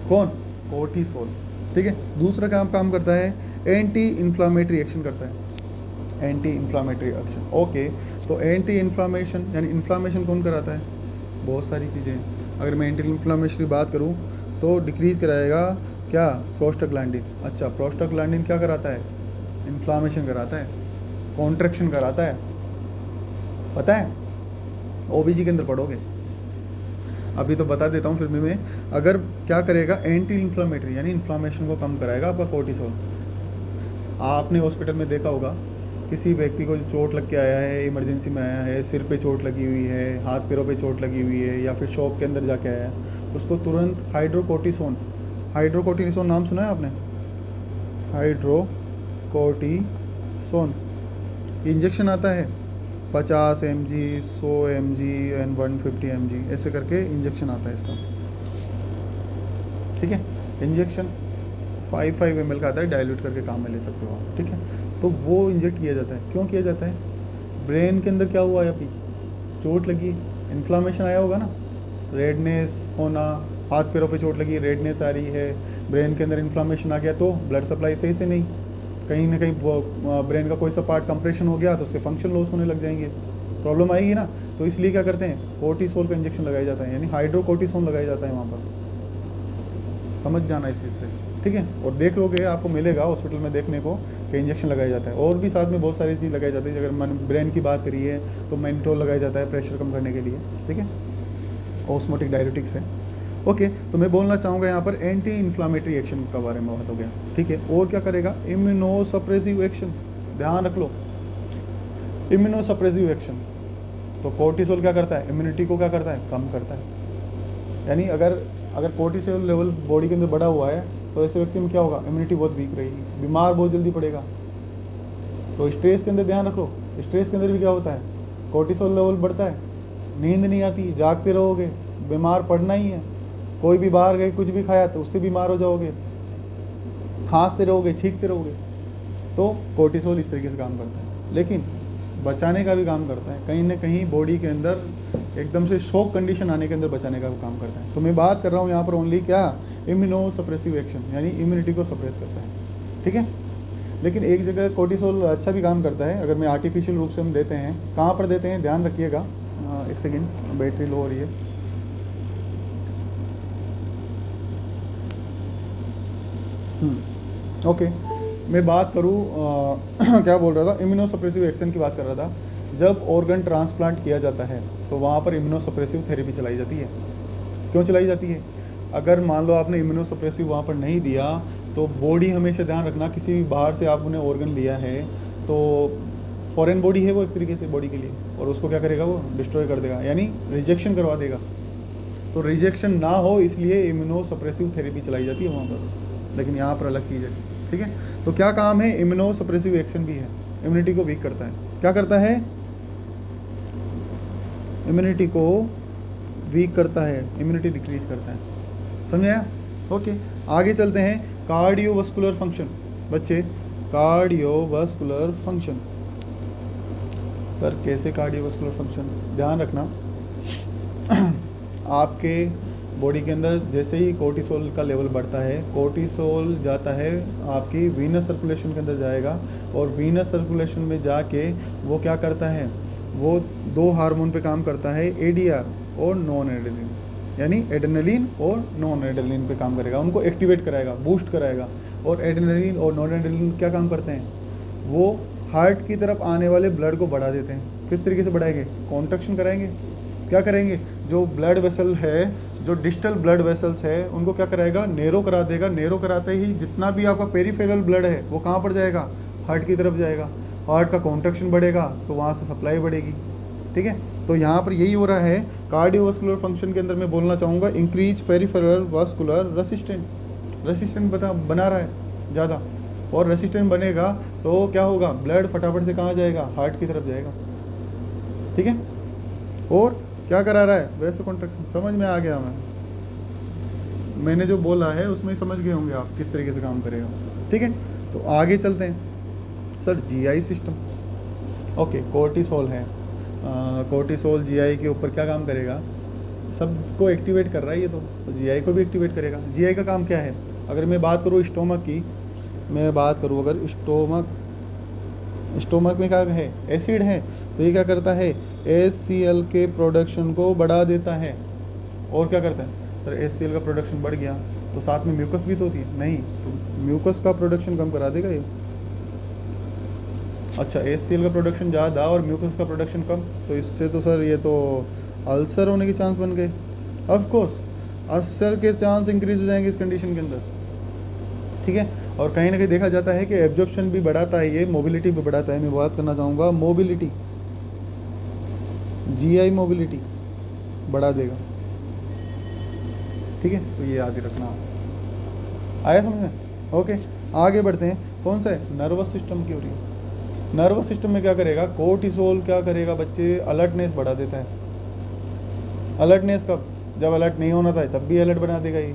कौन? कोर्टिसोल, ठीक है। दूसरा काम करता है एंटी इन्फ्लामेटरी एक्शन करता है। Anti inflammatory action. ओके, तो एंटी इन्फ्लामेशन यानी इन्फ्लामेशन कौन कराता है? बहुत सारी चीज़ें हैं। अगर मैं एंटी इन्फ्लामेशन की बात करूँ तो डिक्रीज़ कराएगा क्या? प्रोस्टाग्लैंडिन। अच्छा, प्रोस्टाग्लैंडिन क्या कराता है? इन्फ्लामेशन कराता है, कॉन्ट्रैक्शन कराता है, पता है? ओबीजी के अंदर पढ़ोगे। अभी तो बता देता हूँ फिर भी मैं। अगर क्या करेगा? एंटी इन्फ्लामेटरी यानी इन्फ्लामेशन को कम कराएगा आपका कोर्टिसोल। आपने हॉस्पिटल में देखा होगा किसी व्यक्ति को चोट लग के आया है, इमरजेंसी में आया है, सिर पे चोट लगी हुई है, हाथ पैरों पे चोट लगी हुई है, या फिर शॉप के अंदर जाके आया है, उसको तुरंत हाइड्रोकोर्टिसोन, हाइड्रोकोर्टिसोन नाम सुना है आपने? हाइड्रोकोर्टिसोन इंजेक्शन आता है 50 mg, 100 mg एंड 150 mg ऐसे करके इंजेक्शन आता है इसका, ठीक है? इंजेक्शन 5 ml का आता है, डाइल्यूट करके काम में ले सकते हो आप, ठीक है? तो वो इंजेक्ट किया जाता है। क्यों किया जाता है? ब्रेन के अंदर क्या हुआ है? अभी चोट लगी, इन्फ्लामेशन आया होगा ना, रेडनेस होना, हाथ पैरों पे चोट लगी, रेडनेस आ रही है, ब्रेन के अंदर इन्फ्लामेशन आ गया तो ब्लड सप्लाई सही से नहीं, कहीं ना कहीं ब्रेन का कोई सा पार्ट कंप्रेशन हो गया तो उसके फंक्शन लॉस होने लग जाएंगे, प्रॉब्लम आएगी ना। तो इसलिए क्या करते हैं? कोर्टिसोल का इंजेक्शन लगाया जाता है, यानी हाइड्रोकोर्टिसोन लगाया जाता है वहाँ पर। समझ जाना इस चीज़ से, ठीक है? और देख लोगे आपको मिलेगा हॉस्पिटल में देखने को कि इंजेक्शन लगाया जाता है। और भी साथ में बहुत सारी चीज़ लगाई जाती है। अगर मैंने ब्रेन की बात करी है तो मेंटोल लगाया जाता है प्रेशर कम करने के लिए, ठीक है? ऑस्मोटिक डायरेटिक्स है। ओके, तो मैं बोलना चाहूँगा यहाँ पर एंटी इन्फ्लामेटरी एक्शन का बारे में बात हो गया, ठीक है? और क्या करेगा? इम्यूनोसप्रेसिव एक्शन, ध्यान रख लो, इम्यूनोसप्रेसिव एक्शन। तो कोर्टिसोल क्या करता है? इम्यूनिटी को क्या करता है? कम करता है। यानी अगर कोर्टिसोल लेवल बॉडी के अंदर बढ़ा हुआ है तो ऐसे व्यक्ति में क्या होगा? इम्यूनिटी बहुत वीक रहेगी, बीमार बहुत जल्दी पड़ेगा। तो स्ट्रेस के अंदर ध्यान रखो, स्ट्रेस के अंदर भी क्या होता है? कोर्टिसोल लेवल बढ़ता है, नींद नहीं आती, जागते रहोगे, बीमार पड़ना ही है। कोई भी बाहर गए कुछ भी खाया तो उससे बीमार हो जाओगे, खांसते रहोगे, छींकते रहोगे। तो कोर्टिसोल इस तरीके से काम करता है, लेकिन बचाने का भी काम करता है, कहीं ना कहीं बॉडी के अंदर एकदम से शॉक कंडीशन आने के अंदर बचाने का भी काम करता है। तो मैं बात कर रहा हूँ यहाँ पर ओनली क्या? इम्यूनोसप्रेसिव एक्शन, यानी इम्यूनिटी को सप्रेस करता है, ठीक है? लेकिन एक जगह कोर्टिसोल अच्छा भी काम करता है, अगर मैं आर्टिफिशियल रूप से हम देते हैं, कहाँ पर देते हैं ध्यान रखिएगा। एक सेकेंड, बैटरी लो हो रही है। ओके, मैं बात करूँ क्या बोल रहा था? इम्यूनोसप्रेसिव एक्शन की बात कर रहा था। जब ऑर्गन ट्रांसप्लांट किया जाता है तो वहाँ पर इम्यूनोसप्रेसिव थेरेपी चलाई जाती है। क्यों चलाई जाती है? अगर मान लो आपने इम्यूनोसप्रेसिव वहाँ पर नहीं दिया तो बॉडी, हमेशा ध्यान रखना, किसी भी बाहर से आपने ऑर्गन लिया है तो फॉरेन बॉडी है वो एक तरीके से बॉडी के लिए, और उसको क्या करेगा? वो डिस्ट्रॉय कर देगा, यानी रिजेक्शन करवा देगा। तो रिजेक्शन ना हो इसलिए इम्यूनोसप्रेसिव थेरेपी चलाई जाती है वहाँ पर, लेकिन यहाँ पर अलग चीज़ है, ठीक है? तो क्या काम है? इम्यूनोसप्रेसिव एक्शन भी है, इम्यूनिटी को वीक करता है। क्या करता है? इम्यूनिटी को वीक करता है, इम्यूनिटी डिक्रीज करता है, समझे? ओके, आगे चलते हैं। कार्डियोवास्कुलर फंक्शन, बच्चे, कार्डियोवास्कुलर फंक्शन। सर कैसे कार्डियोवास्कुलर फंक्शन? ध्यान रखना, आपके बॉडी के अंदर जैसे ही कोर्टिसोल का लेवल बढ़ता है, कोर्टिसोल जाता है आपकी वीनस सर्कुलेशन के अंदर जाएगा, और वीनस सर्कुलेशन में जाके वो क्या करता है? वो दो हार्मोन पे काम करता है, एडीआर और नॉन एड्रेनलिन, यानी एड्रेनलिन और नॉन एड्रेनलिन पे काम करेगा, उनको एक्टिवेट कराएगा, बूस्ट कराएगा। और एड्रेनलिन और नॉन एड्रेनलिन क्या काम करते हैं? वो हार्ट की तरफ आने वाले ब्लड को बढ़ा देते हैं। किस तरीके से बढ़ाएंगे? कॉन्ट्रैक्शन कराएंगे। क्या करेंगे? जो ब्लड वेसल है, जो डिस्टल ब्लड वेसल्स है, उनको क्या कराएगा? नेरो करा देगा। नेरो कराते ही जितना भी आपका पेरिफेरल ब्लड है वो कहाँ पर जाएगा? हार्ट की तरफ जाएगा। हार्ट का कॉन्ट्रैक्शन बढ़ेगा तो वहाँ से सप्लाई बढ़ेगी, ठीक है? तो यहाँ पर यही हो रहा है कार्डियोवास्कुलर फंक्शन के अंदर। मैं बोलना चाहूँगा इंक्रीज पेरिफेरल वास्कुलर रेसिस्टेंट बना रहा है ज़्यादा, और रेसिस्टेंट बनेगा तो क्या होगा? ब्लड फटाफट से कहाँ जाएगा? हार्ट की तरफ जाएगा, ठीक है? और क्या करा रहा है? वैसे कॉन्ट्रैक्शन। समझ में आ गया? मैंने जो बोला है उसमें समझ गए होंगे आप किस तरीके से काम करेगा, ठीक है? तो आगे चलते हैं। Sir GI system, okay, cortisol है, कोर्टिसोल जीआई के ऊपर क्या काम करेगा? सबको एक्टिवेट कर रहा है ये, तो जीआई को भी एक्टिवेट करेगा। जीआई का काम क्या है? अगर मैं बात करूँ स्टोमक की, मैं बात करूँ अगर स्टोमक में क्या है, एसिड है, तो ये क्या करता है, HCl के प्रोडक्शन को बढ़ा देता है। और क्या करता है सर, HCl का प्रोडक्शन बढ़ गया तो साथ में म्यूकस भी तो होती है, नहीं तो म्यूकस का प्रोडक्शन कम करा देगा ये। अच्छा, HCl का प्रोडक्शन ज़्यादा और म्यूकस का प्रोडक्शन कम, तो इससे तो सर ये तो अल्सर होने के चांस बन गए। ऑफ कोर्स अल्सर के चांस इंक्रीज हो जाएंगे इस कंडीशन के अंदर, ठीक है। और कहीं ना कहीं देखा जाता है कि एब्जॉर्प्शन भी बढ़ाता है, ये मोबिलिटी भी बढ़ाता है। मैं बात करना चाहूँगा मोबिलिटी, GI मोबिलिटी बढ़ा देगा, ठीक है। तो ये याद ही रखना, आया समझ में? ओके, आगे बढ़ते हैं। कौन सा है, नर्वस सिस्टम की हो रही है। नर्वस सिस्टम में क्या करेगा, कोर्टिसोल क्या करेगा बच्चे, अलर्टनेस बढ़ा देता है। अलर्टनेस कब, जब अलर्ट नहीं होना था जब भी अलर्ट बना देगा ये।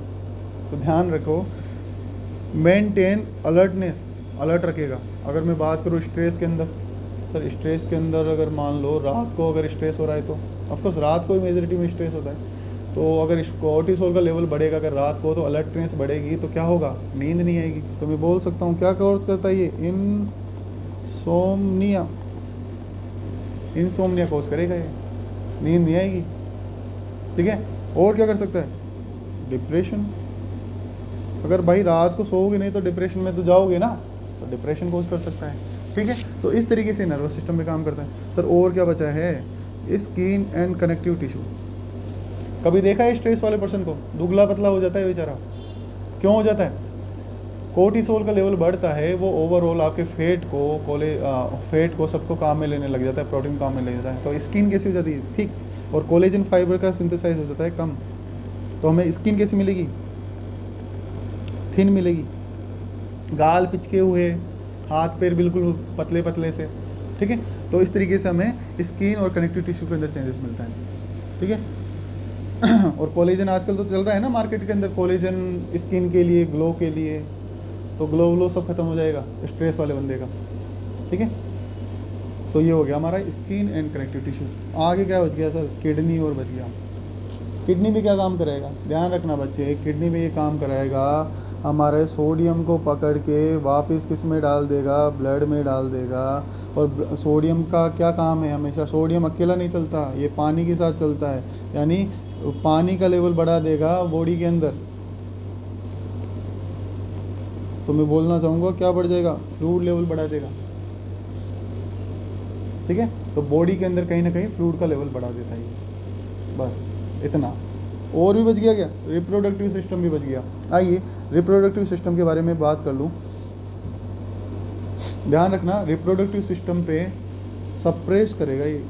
तो ध्यान रखो, मेंटेन अलर्टनेस, अलर्ट रखेगा। अगर मैं बात करूँ स्ट्रेस के अंदर, सर स्ट्रेस के अंदर अगर मान लो रात को अगर स्ट्रेस हो रहा है तो ऑफकोर्स रात को ही मेजॉरिटी में स्ट्रेस होता है, तो अगर कोर्टिसोल का लेवल बढ़ेगा अगर रात को, तो अलर्टनेस बढ़ेगी, तो क्या होगा, नींद नहीं आएगी। तो मैं बोल सकता हूँ क्या कॉज करता है ये, इंसोम्निया, इंसोम्निया कॉज करेगा ये, नींद नहीं आएगी, ठीक है। और क्या कर सकता है, डिप्रेशन। अगर भाई रात को सोओगे नहीं तो डिप्रेशन में तो जाओगे ना, तो डिप्रेशन कॉज कर सकता है, ठीक है। तो इस तरीके से नर्वस सिस्टम में काम करता है। सर और क्या बचा है, स्किन एंड कनेक्टिव टिश्यू। कभी देखा है स्ट्रेस वाले पर्सन को दुबला पतला हो जाता है बेचारा, क्यों हो जाता है, कोर्टिसोल का लेवल बढ़ता है, वो ओवरऑल आपके फेट को सबको काम में लेने लग जाता है, प्रोटीन काम में ले जाता है, तो स्किन कैसी हो जाती है, थिक, और कोलेजन फाइबर का सिंथेसाइज हो जाता है कम। तो हमें स्किन कैसी मिलेगी, थिन मिलेगी, गाल पिचके हुए, हाथ पैर बिल्कुल पतले पतले से, ठीक है। तो इस तरीके से हमें स्किन और कनेक्टिव टिश्यू के अंदर चेंजेस मिलता है, ठीक है। और कोलेजन आजकल तो चल रहा है ना मार्केट के अंदर, कोलेजन स्किन के लिए, ग्लो के लिए, तो ग्लो सब खत्म हो जाएगा स्ट्रेस वाले बंदे का, ठीक है। तो ये हो गया हमारा स्किन एंड कनेक्टिव टिश्यू। आगे क्या बच गया सर, किडनी और बच गया। किडनी भी क्या काम करेगा, ध्यान रखना बच्चे, किडनी में ये काम कराएगा, हमारे सोडियम को पकड़ के वापस किस में डाल देगा, ब्लड में डाल देगा। और सोडियम का क्या काम है, हमेशा सोडियम अकेला नहीं चलता, ये पानी के साथ चलता है, यानी पानी का लेवल बढ़ा देगा बॉडी के अंदर। तो मैं बोलना चाहूँगा क्या बढ़ जाएगा, फ्लूइड लेवल बढ़ा देगा, ठीक है। तो बॉडी के अंदर कहीं ना कहीं फ्लूइड का लेवल बढ़ा देता है, बस इतना। और भी बच गया क्या, रिप्रोडक्टिव सिस्टम भी बच गया। आइए रिप्रोडक्टिव सिस्टम के बारे में बात कर लूँ। ध्यान रखना, रिप्रोडक्टिव सिस्टम पे सप्रेस करेगा ये।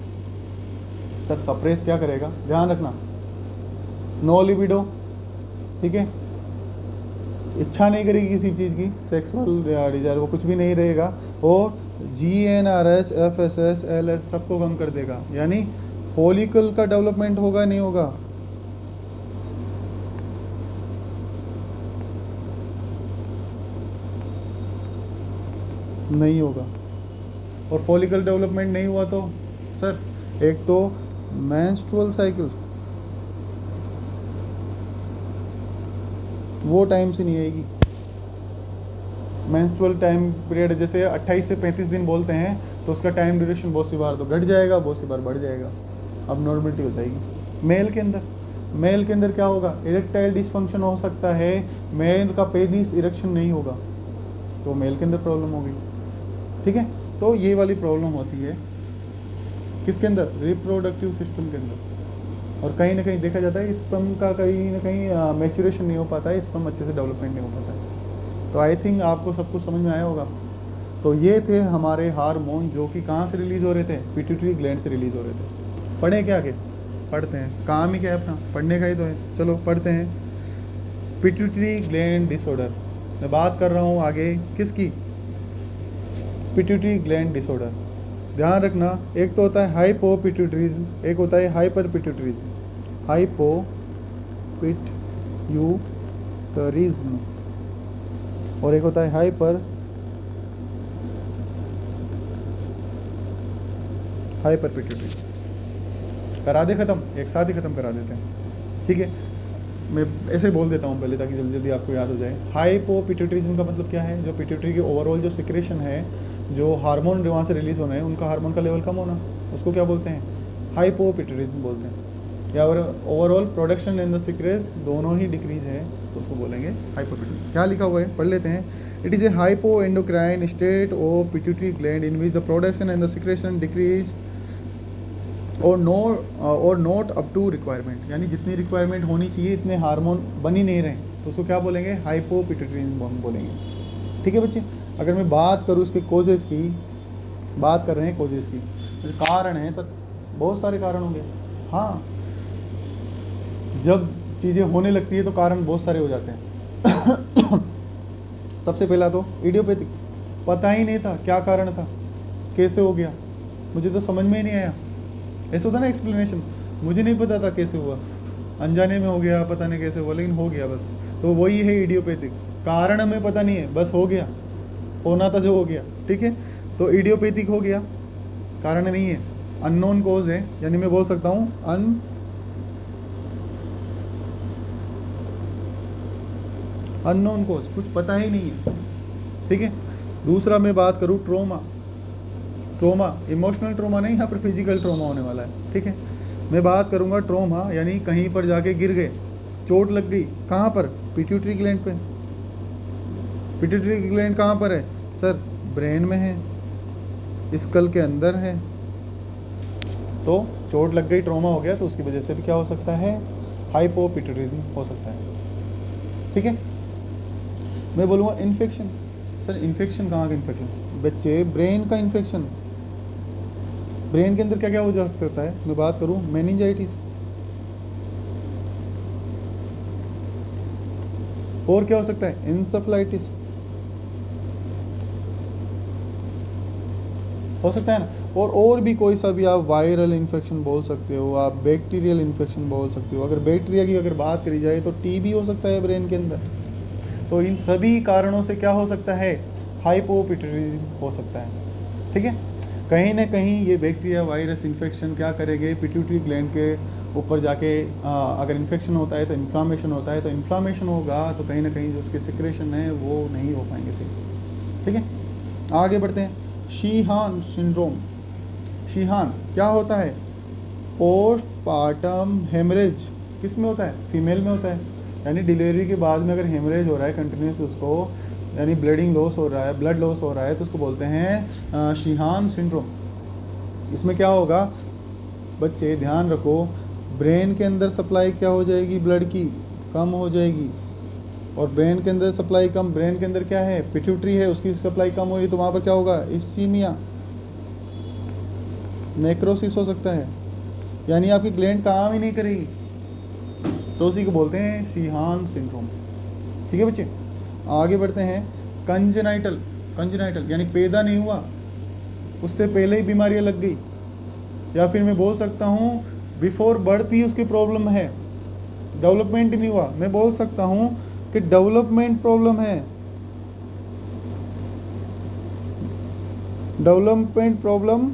सर सप्रेस क्या करेगा, ध्यान रखना, नो लिबिडो, ठीक है, इच्छा नहीं करेगी किसी चीज़ की, सेक्सुअल डिजायर वो कुछ भी नहीं रहेगा। और GnRH, FSH, LH सबको कम कर देगा, यानी फॉलिकल का डेवलपमेंट होगा नहीं होगा, नहीं होगा। और फॉलिकल डेवलपमेंट नहीं हुआ तो सर एक तो मेंस्ट्रुअल साइकिल वो टाइम से नहीं आएगी। मेंस्ट्रुअल टाइम पीरियड जैसे 28 से 35 दिन बोलते हैं, तो उसका टाइम ड्यूरेशन बहुत सी बार तो घट जाएगा, बहुत सी बार बढ़ जाएगा, अब नॉर्मलिटी हो जाएगी। मेल के अंदर क्या होगा, इरेक्टाइल डिसफंक्शन हो सकता है, मेल का पेनिस इरेक्शन नहीं होगा, तो मेल के अंदर प्रॉब्लम होगी, ठीक है। तो ये वाली प्रॉब्लम होती है किसके अंदर, रिप्रोडक्टिव सिस्टम के अंदर। और कहीं ना कहीं देखा जाता है स्पर्म का कहीं ना कहीं मैच्योरेशन नहीं हो पाता है, स्पर्म अच्छे से डेवलपमेंट नहीं हो पाता है। तो आई थिंक आपको सब कुछ समझ में आया होगा। तो ये थे हमारे हार्मोन जो कि कहाँ से रिलीज़ हो रहे थे, पिट्यूटरी ग्लैंड से रिलीज़ हो रहे थे। पढ़े क्या आगे, पढ़ते हैं, काम ही क्या है अपना, पढ़ने का ही तो है। चलो पढ़ते हैं, पिट्यूटरी ग्लैंड डिसऑर्डर। मैं बात कर रहा हूँ आगे किसकी, पिट्यूटरी ग्लैंड डिसऑर्डर। ध्यान रखना, एक तो होता है हाइपोपिट्यूटरिज्म, एक होता है हाइपर पिट्यूटरिज्म। हाइपोपिट्यूटरिज्म और एक होता है हाइपर पिट्यूटरिज्म। करा दे खत्म, एक साथ ही खत्म करा देते हैं, ठीक है। मैं ऐसे बोल देता हूँ पहले ताकि जल्दी जल्दी आपको याद हो जाए। हाइपोपिट्यूटरिज्म का मतलब क्या है, जो पिट्यूटरी की ओवरऑल जो सिक्रेशन है जो हार्मोन वहाँ से रिलीज होना है, उनका हार्मोन का लेवल कम होना, उसको क्या बोलते हैं? हाइपोपिट्यूटरिज्म बोलते हैं। या ओवरऑल प्रोडक्शन एंड द सिक्रेस दोनों ही डिक्रीज है तो उसको बोलेंगे हाइपोपिट्यूटरी। क्या लिखा हुआ है पढ़ लेते हैं। It is a hypo endocrine state of pituitary gland in which the production and the secretion decrease और नॉट अप टू रिक्वायरमेंट, यानी जितनी रिक्वायरमेंट होनी चाहिए इतने हार्मोन बन ही नहीं रहे, तो उसको क्या बोलेंगे? हाइपोपिट्यूटरिज्म बोलेंगे। ठीक है बच्चे। अगर मैं बात करूँ इसके कोजेज़ की, बात कर रहे हैं कोजेज़ की, तो कारण है सर, बहुत सारे कारण होंगे। हाँ, जब चीज़ें होने लगती है तो कारण बहुत सारे हो जाते हैं। सबसे पहला तो इडियोपैथिक, पता ही नहीं था क्या कारण था, कैसे हो गया, मुझे तो समझ में ही नहीं आया। ऐसा होता ना एक्सप्लेनेशन, मुझे नहीं पता था कैसे हुआ, अनजाने में हो गया, पता नहीं कैसे हुआ, लेकिन हो गया बस। तो वही है इडियोपैथिक, कारण हमें पता नहीं है, बस हो गया, होना था जो हो गया। ठीक है, तो इडियोपैथिक हो गया, कारण नहीं है, अननोन कॉज है, यानी मैं बोल सकता हूँ अननोन कॉज, कुछ पता ही नहीं है। ठीक है। दूसरा मैं बात करूँ ट्रोमा, इमोशनल ट्रोमा नहीं, यहाँ पर फिजिकल ट्रोमा होने वाला है। ठीक है, मैं बात करूँगा ट्रोमा, यानी कहीं पर जाके गिर गए, चोट लग गई, कहाँ पर? पिट्यूटरी ग्लैंड पे। पिट्यूटरी ग्लैंड कहाँ पर है सर? ब्रेन में है, स्कल के अंदर है। तो चोट लग गई, ट्रोमा हो गया, तो उसकी वजह से भी क्या हो सकता है? हाइपोपिट्यूटरिज्म हो सकता है। ठीक है। मैं बोलूँगा इन्फेक्शन। सर इन्फेक्शन कहाँ का इन्फेक्शन? बच्चे, ब्रेन का इन्फेक्शन। ब्रेन के अंदर क्या क्या हो जा सकता है? मैं बात करूँ मेनिंजाइटिस, और क्या हो सकता है? इंसेफलाइटिस हो सकता है ना। और भी कोई सा भी आप वायरल इन्फेक्शन बोल सकते हो, आप बैक्टीरियल इन्फेक्शन बोल सकते हो। अगर बैक्टीरिया की अगर बात करी जाए तो टीबी हो सकता है ब्रेन के अंदर। तो इन सभी कारणों से क्या हो सकता है? हाइपोपिट्यूटरिज्म हो सकता है। ठीक है। कहीं ना कहीं ये बैक्टीरिया वायरस इन्फेक्शन क्या करेंगे? पिट्यूटरी ग्लैंड के ऊपर जाके अगर इन्फेक्शन होता है तो इन्फ्लामेशन होता है, तो इन्फ्लामेशन होगा तो कहीं ना कहीं जो उसके सिक्रेशन है वो नहीं हो पाएंगे सही से। ठीक है, आगे बढ़ते हैं। Sheehan syndrome. शीहान क्या होता है? Postpartum haemorrhage. किस में होता है? फीमेल में होता है, यानी डिलीवरी के बाद में अगर हेमरेज हो रहा है कंटिन्यूस, उसको यानी ब्लडिंग लॉस हो रहा है, ब्लड लॉस हो रहा है, तो उसको बोलते हैं शीहान सिंड्रोम। इसमें क्या होगा बच्चे, ध्यान रखो, ब्रेन के अंदर सप्लाई क्या हो जाएगी? ब्लड की कम हो जाएगी, और ब्रेन के अंदर सप्लाई कम, ब्रेन के अंदर क्या है? पिट्यूटरी है, उसकी सप्लाई कम हुई तो वहाँ पर क्या होगा? इस्कीमिया, नेक्रोसिस हो सकता है, यानी आपकी ग्लैंड काम ही नहीं करेगी, तो उसी को बोलते हैं शीहान सिंड्रोम। ठीक है बच्चे, आगे बढ़ते हैं। कंजेनाइटल, यानी पैदा नहीं हुआ, उससे पहले ही बीमारियां लग गई, या फिर मैं बोल सकता हूँ बिफोर बर्थ ही उसकी प्रॉब्लम है, डेवलपमेंट ही नहीं हुआ। मैं बोल सकता हूँ कि डेवलपमेंट प्रॉब्लम है, डेवलपमेंट प्रॉब्लम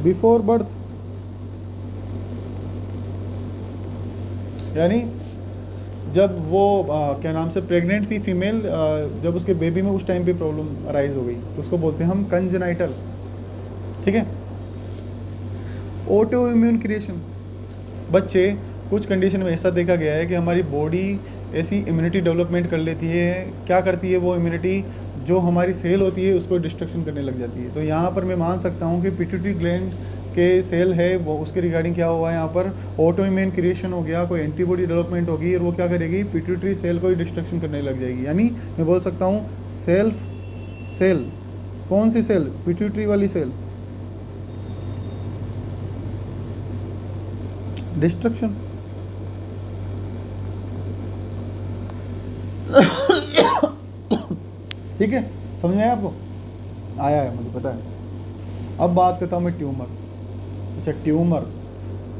बिफोर बर्थ, यानी जब वो क्या नाम से प्रेग्नेंट थी फीमेल, जब उसके बेबी में उस टाइम पे प्रॉब्लम अराइज हो गई, तो उसको बोलते हैं हम कंजेनाइटल। ठीक है। ऑटो इम्यून क्रिएशन, बच्चे कुछ कंडीशन में ऐसा देखा गया है कि हमारी बॉडी ऐसी इम्यूनिटी डेवलपमेंट कर लेती है, क्या करती है वो इम्यूनिटी, जो हमारी सेल होती है उसको डिस्ट्रक्शन करने लग जाती है। तो यहाँ पर मैं मान सकता हूँ कि पिट्यूटरी ग्लैंड के सेल है वो, उसके रिगार्डिंग क्या हुआ है, यहाँ पर ऑटो इम्यून क्रिएशन हो गया, कोई एंटीबॉडी डेवलपमेंट होगी, और वो क्या करेगी? पिट्यूटरी सेल को ही डिस्ट्रक्शन करने लग जाएगी। यानी मैं बोल सकता हूँ सेल्फ सेल, कौन सी सेल? पिट्यूटरी वाली सेल, डिस्ट्रक्शन। ठीक है, समझ में आया आपको? आया है, मुझे पता है। अब बात करता हूँ मैं ट्यूमर। अच्छा, ट्यूमर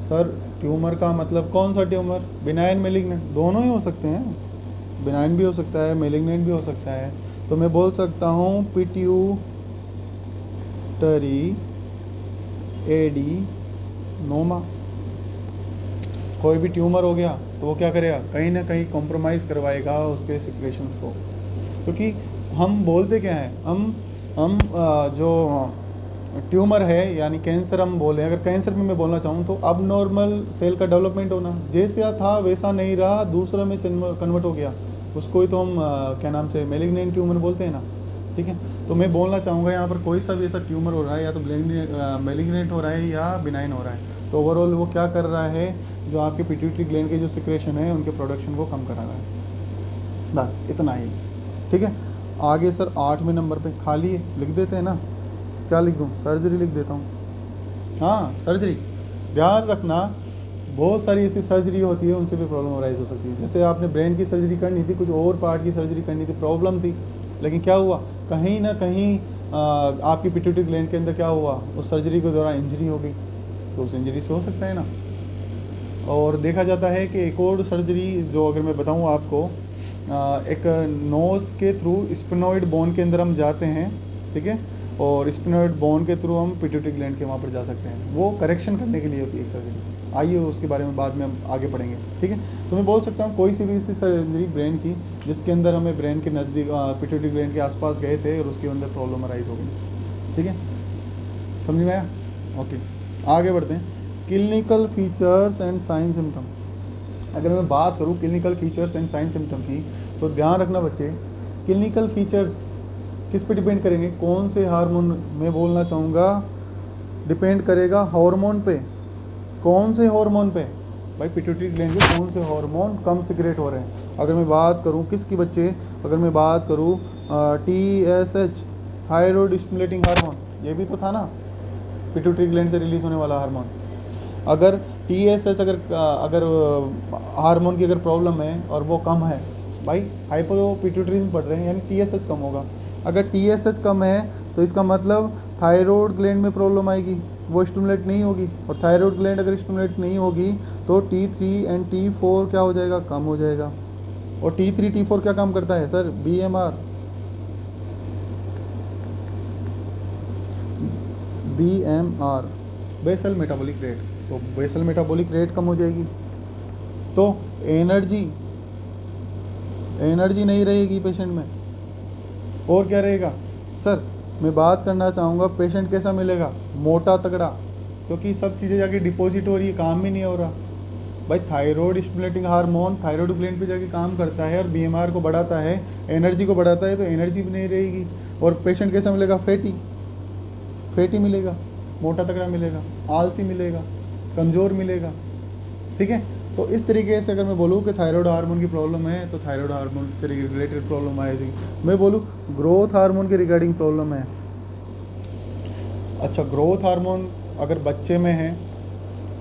सर, ट्यूमर का मतलब कौन सा ट्यूमर? बिनाइन मेलिग्नेंट, दोनों ही हो सकते हैं, बिनाइन भी हो सकता है, मेलिग्नेंट भी हो सकता है। तो मैं बोल सकता हूँ पिट्यूटरी एडिनोमा। कोई भी ट्यूमर हो गया तो वो क्या करेगा? कहीं ना कहीं कॉम्प्रोमाइज़ करवाएगा उसके सिक्रेशंस को, क्योंकि हम बोलते क्या हैं, हम जो ट्यूमर है यानी कैंसर हम बोले, अगर कैंसर में मैं बोलना चाहूँ तो अब नॉर्मल सेल का डेवलपमेंट होना, जैसा था वैसा नहीं रहा, दूसरा में कन्वर्ट हो गया, उसको ही तो हम क्या नाम से मेलिग्नेंट ट्यूमर बोलते हैं ना, ठीक है। तो मैं बोलना चाहूँगा यहाँ पर कोई सा भी ऐसा ट्यूमर हो रहा है या तो मेलिग्नेंट हो रहा है या बिनाइन हो रहा है, तो ओवरऑल वो क्या कर रहा है, जो आपके पिट्यूटरी ग्लैंड के जो सिक्रेशन है उनके प्रोडक्शन को कम करा रहा है, बस इतना ही, ठीक है। आगे सर 8वें नंबर पे खाली है, लिख देते हैं ना, क्या लिख दूँ, सर्जरी लिख देता हूँ। हाँ सर्जरी, ध्यान रखना बहुत सारी ऐसी सर्जरी होती है उनसे भी प्रॉब्लम अराइज हो सकती है। जैसे आपने ब्रेन की सर्जरी करनी थी, कुछ और पार्ट की सर्जरी करनी थी, प्रॉब्लम थी, लेकिन क्या हुआ, कहीं ना कहीं आपकी पिट्यूटरी ग्लैंड के अंदर क्या हुआ, उस सर्जरी के दौरान इंजरी हो गई, तो उस इंजरी से हो सकता है ना। और देखा जाता है कि एक और सर्जरी जो अगर मैं बताऊँ आपको, एक नोज़ के थ्रू स्पिनोइड बोन के अंदर हम जाते हैं, ठीक है, और स्पिनोइड बोन के थ्रू हम पिट्यूटरी ग्लैंड के वहाँ पर जा सकते हैं, वो करेक्शन करने के लिए होती है एक सर्जरी। आइए उसके बारे में बाद में हम आगे पढ़ेंगे, ठीक है। तो मैं बोल सकता हूँ कोई सी भी ऐसी सर्जरी ब्रेन की जिसके अंदर हमें ब्रेन के नज़दीक पिट्यूटरी ग्लैंड के आसपास गए थे और उसके अंदर प्रॉब्लम अराइज हो गई, ठीक है, समझ में आया। ओके आगे बढ़ते हैं, clinical features and sign symptom. अगर मैं बात करूँ clinical features and sign symptom की, तो ध्यान रखना बच्चे, क्लिनिकल फीचर्स किस पे डिपेंड करेंगे, कौन से हार्मोन, मैं बोलना चाहूँगा डिपेंड करेगा हार्मोन पे, कौन से हार्मोन पे, भाई पिट्यूटरी ग्लैंड में कौन से हार्मोन कम सिक्रेट हो रहे हैं। अगर मैं बात करूँ किसकी बच्चे, अगर मैं बात करूँ TSH, थायराइड स्टिमुलेटिंग हार्मोन, ये भी तो था ना पिट्यूटरी ग्लैंड से रिलीज होने वाला हार्मोन। अगर TSH अगर हार्मोन की अगर प्रॉब्लम है और वो कम है, भाई हाइपोपिट्यूटरिज्म पढ़ रहे हैं यानी TSH कम होगा। अगर TSH कम है तो इसका मतलब थायराइड ग्लैंड में प्रॉब्लम आएगी, वो स्टिमुलेट नहीं होगी, और थायराइड ग्लैंड अगर स्टिमुलेट नहीं होगी तो T3 एंड T4 क्या हो जाएगा, कम हो जाएगा। और T3 T4 क्या काम करता है sir, BMR basal metabolic rate, तो बेसल मेटाबॉलिक रेट कम हो जाएगी तो एनर्जी नहीं रहेगी पेशेंट में। और क्या रहेगा सर, मैं बात करना चाहूँगा पेशेंट कैसा मिलेगा, मोटा तगड़ा, क्योंकि सब चीज़ें जाके डिपॉजिट हो रही है, काम भी नहीं हो रहा। भाई thyroid stimulating hormone thyroid gland पे जाके काम करता है और BMR को बढ़ाता है, एनर्जी को बढ़ाता है, तो एनर्जी भी नहीं रहेगी। और पेशेंट कैसा मिलेगा, फैटी मिलेगा, मोटा तगड़ा मिलेगा, आलसी मिलेगा, कमज़ोर मिलेगा, ठीक है। तो इस तरीके से अगर मैं बोलूँ कि थायराइड हार्मोन की प्रॉब्लम है तो थायराइड हार्मोन से रिलेटेड प्रॉब्लम आएगी। मैं बोलूँ ग्रोथ हार्मोन के रिगार्डिंग प्रॉब्लम है, अच्छा ग्रोथ हार्मोन अगर बच्चे में है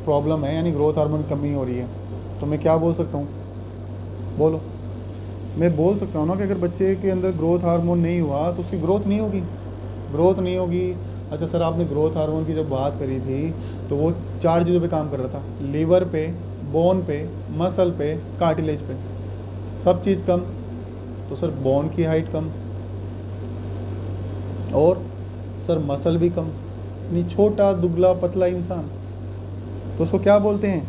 प्रॉब्लम है यानी ग्रोथ हार्मोन कमी हो रही है, तो मैं क्या बोल सकता हूँ, बोलो। मैं बोल सकता हूँ ना कि अगर बच्चे के अंदर ग्रोथ हार्मोन नहीं हुआ तो उसकी ग्रोथ नहीं होगी। अच्छा सर आपने ग्रोथ हार्मोन की जब बात करी थी तो वो 4 चीज़ों पे काम कर रहा था, लीवर पे, बोन पे, मसल पे, कार्टिलेज पे, सब चीज़ कम, तो सर बोन की हाइट कम और सर मसल भी कम, यानी छोटा दुबला पतला इंसान, तो उसको क्या बोलते हैं,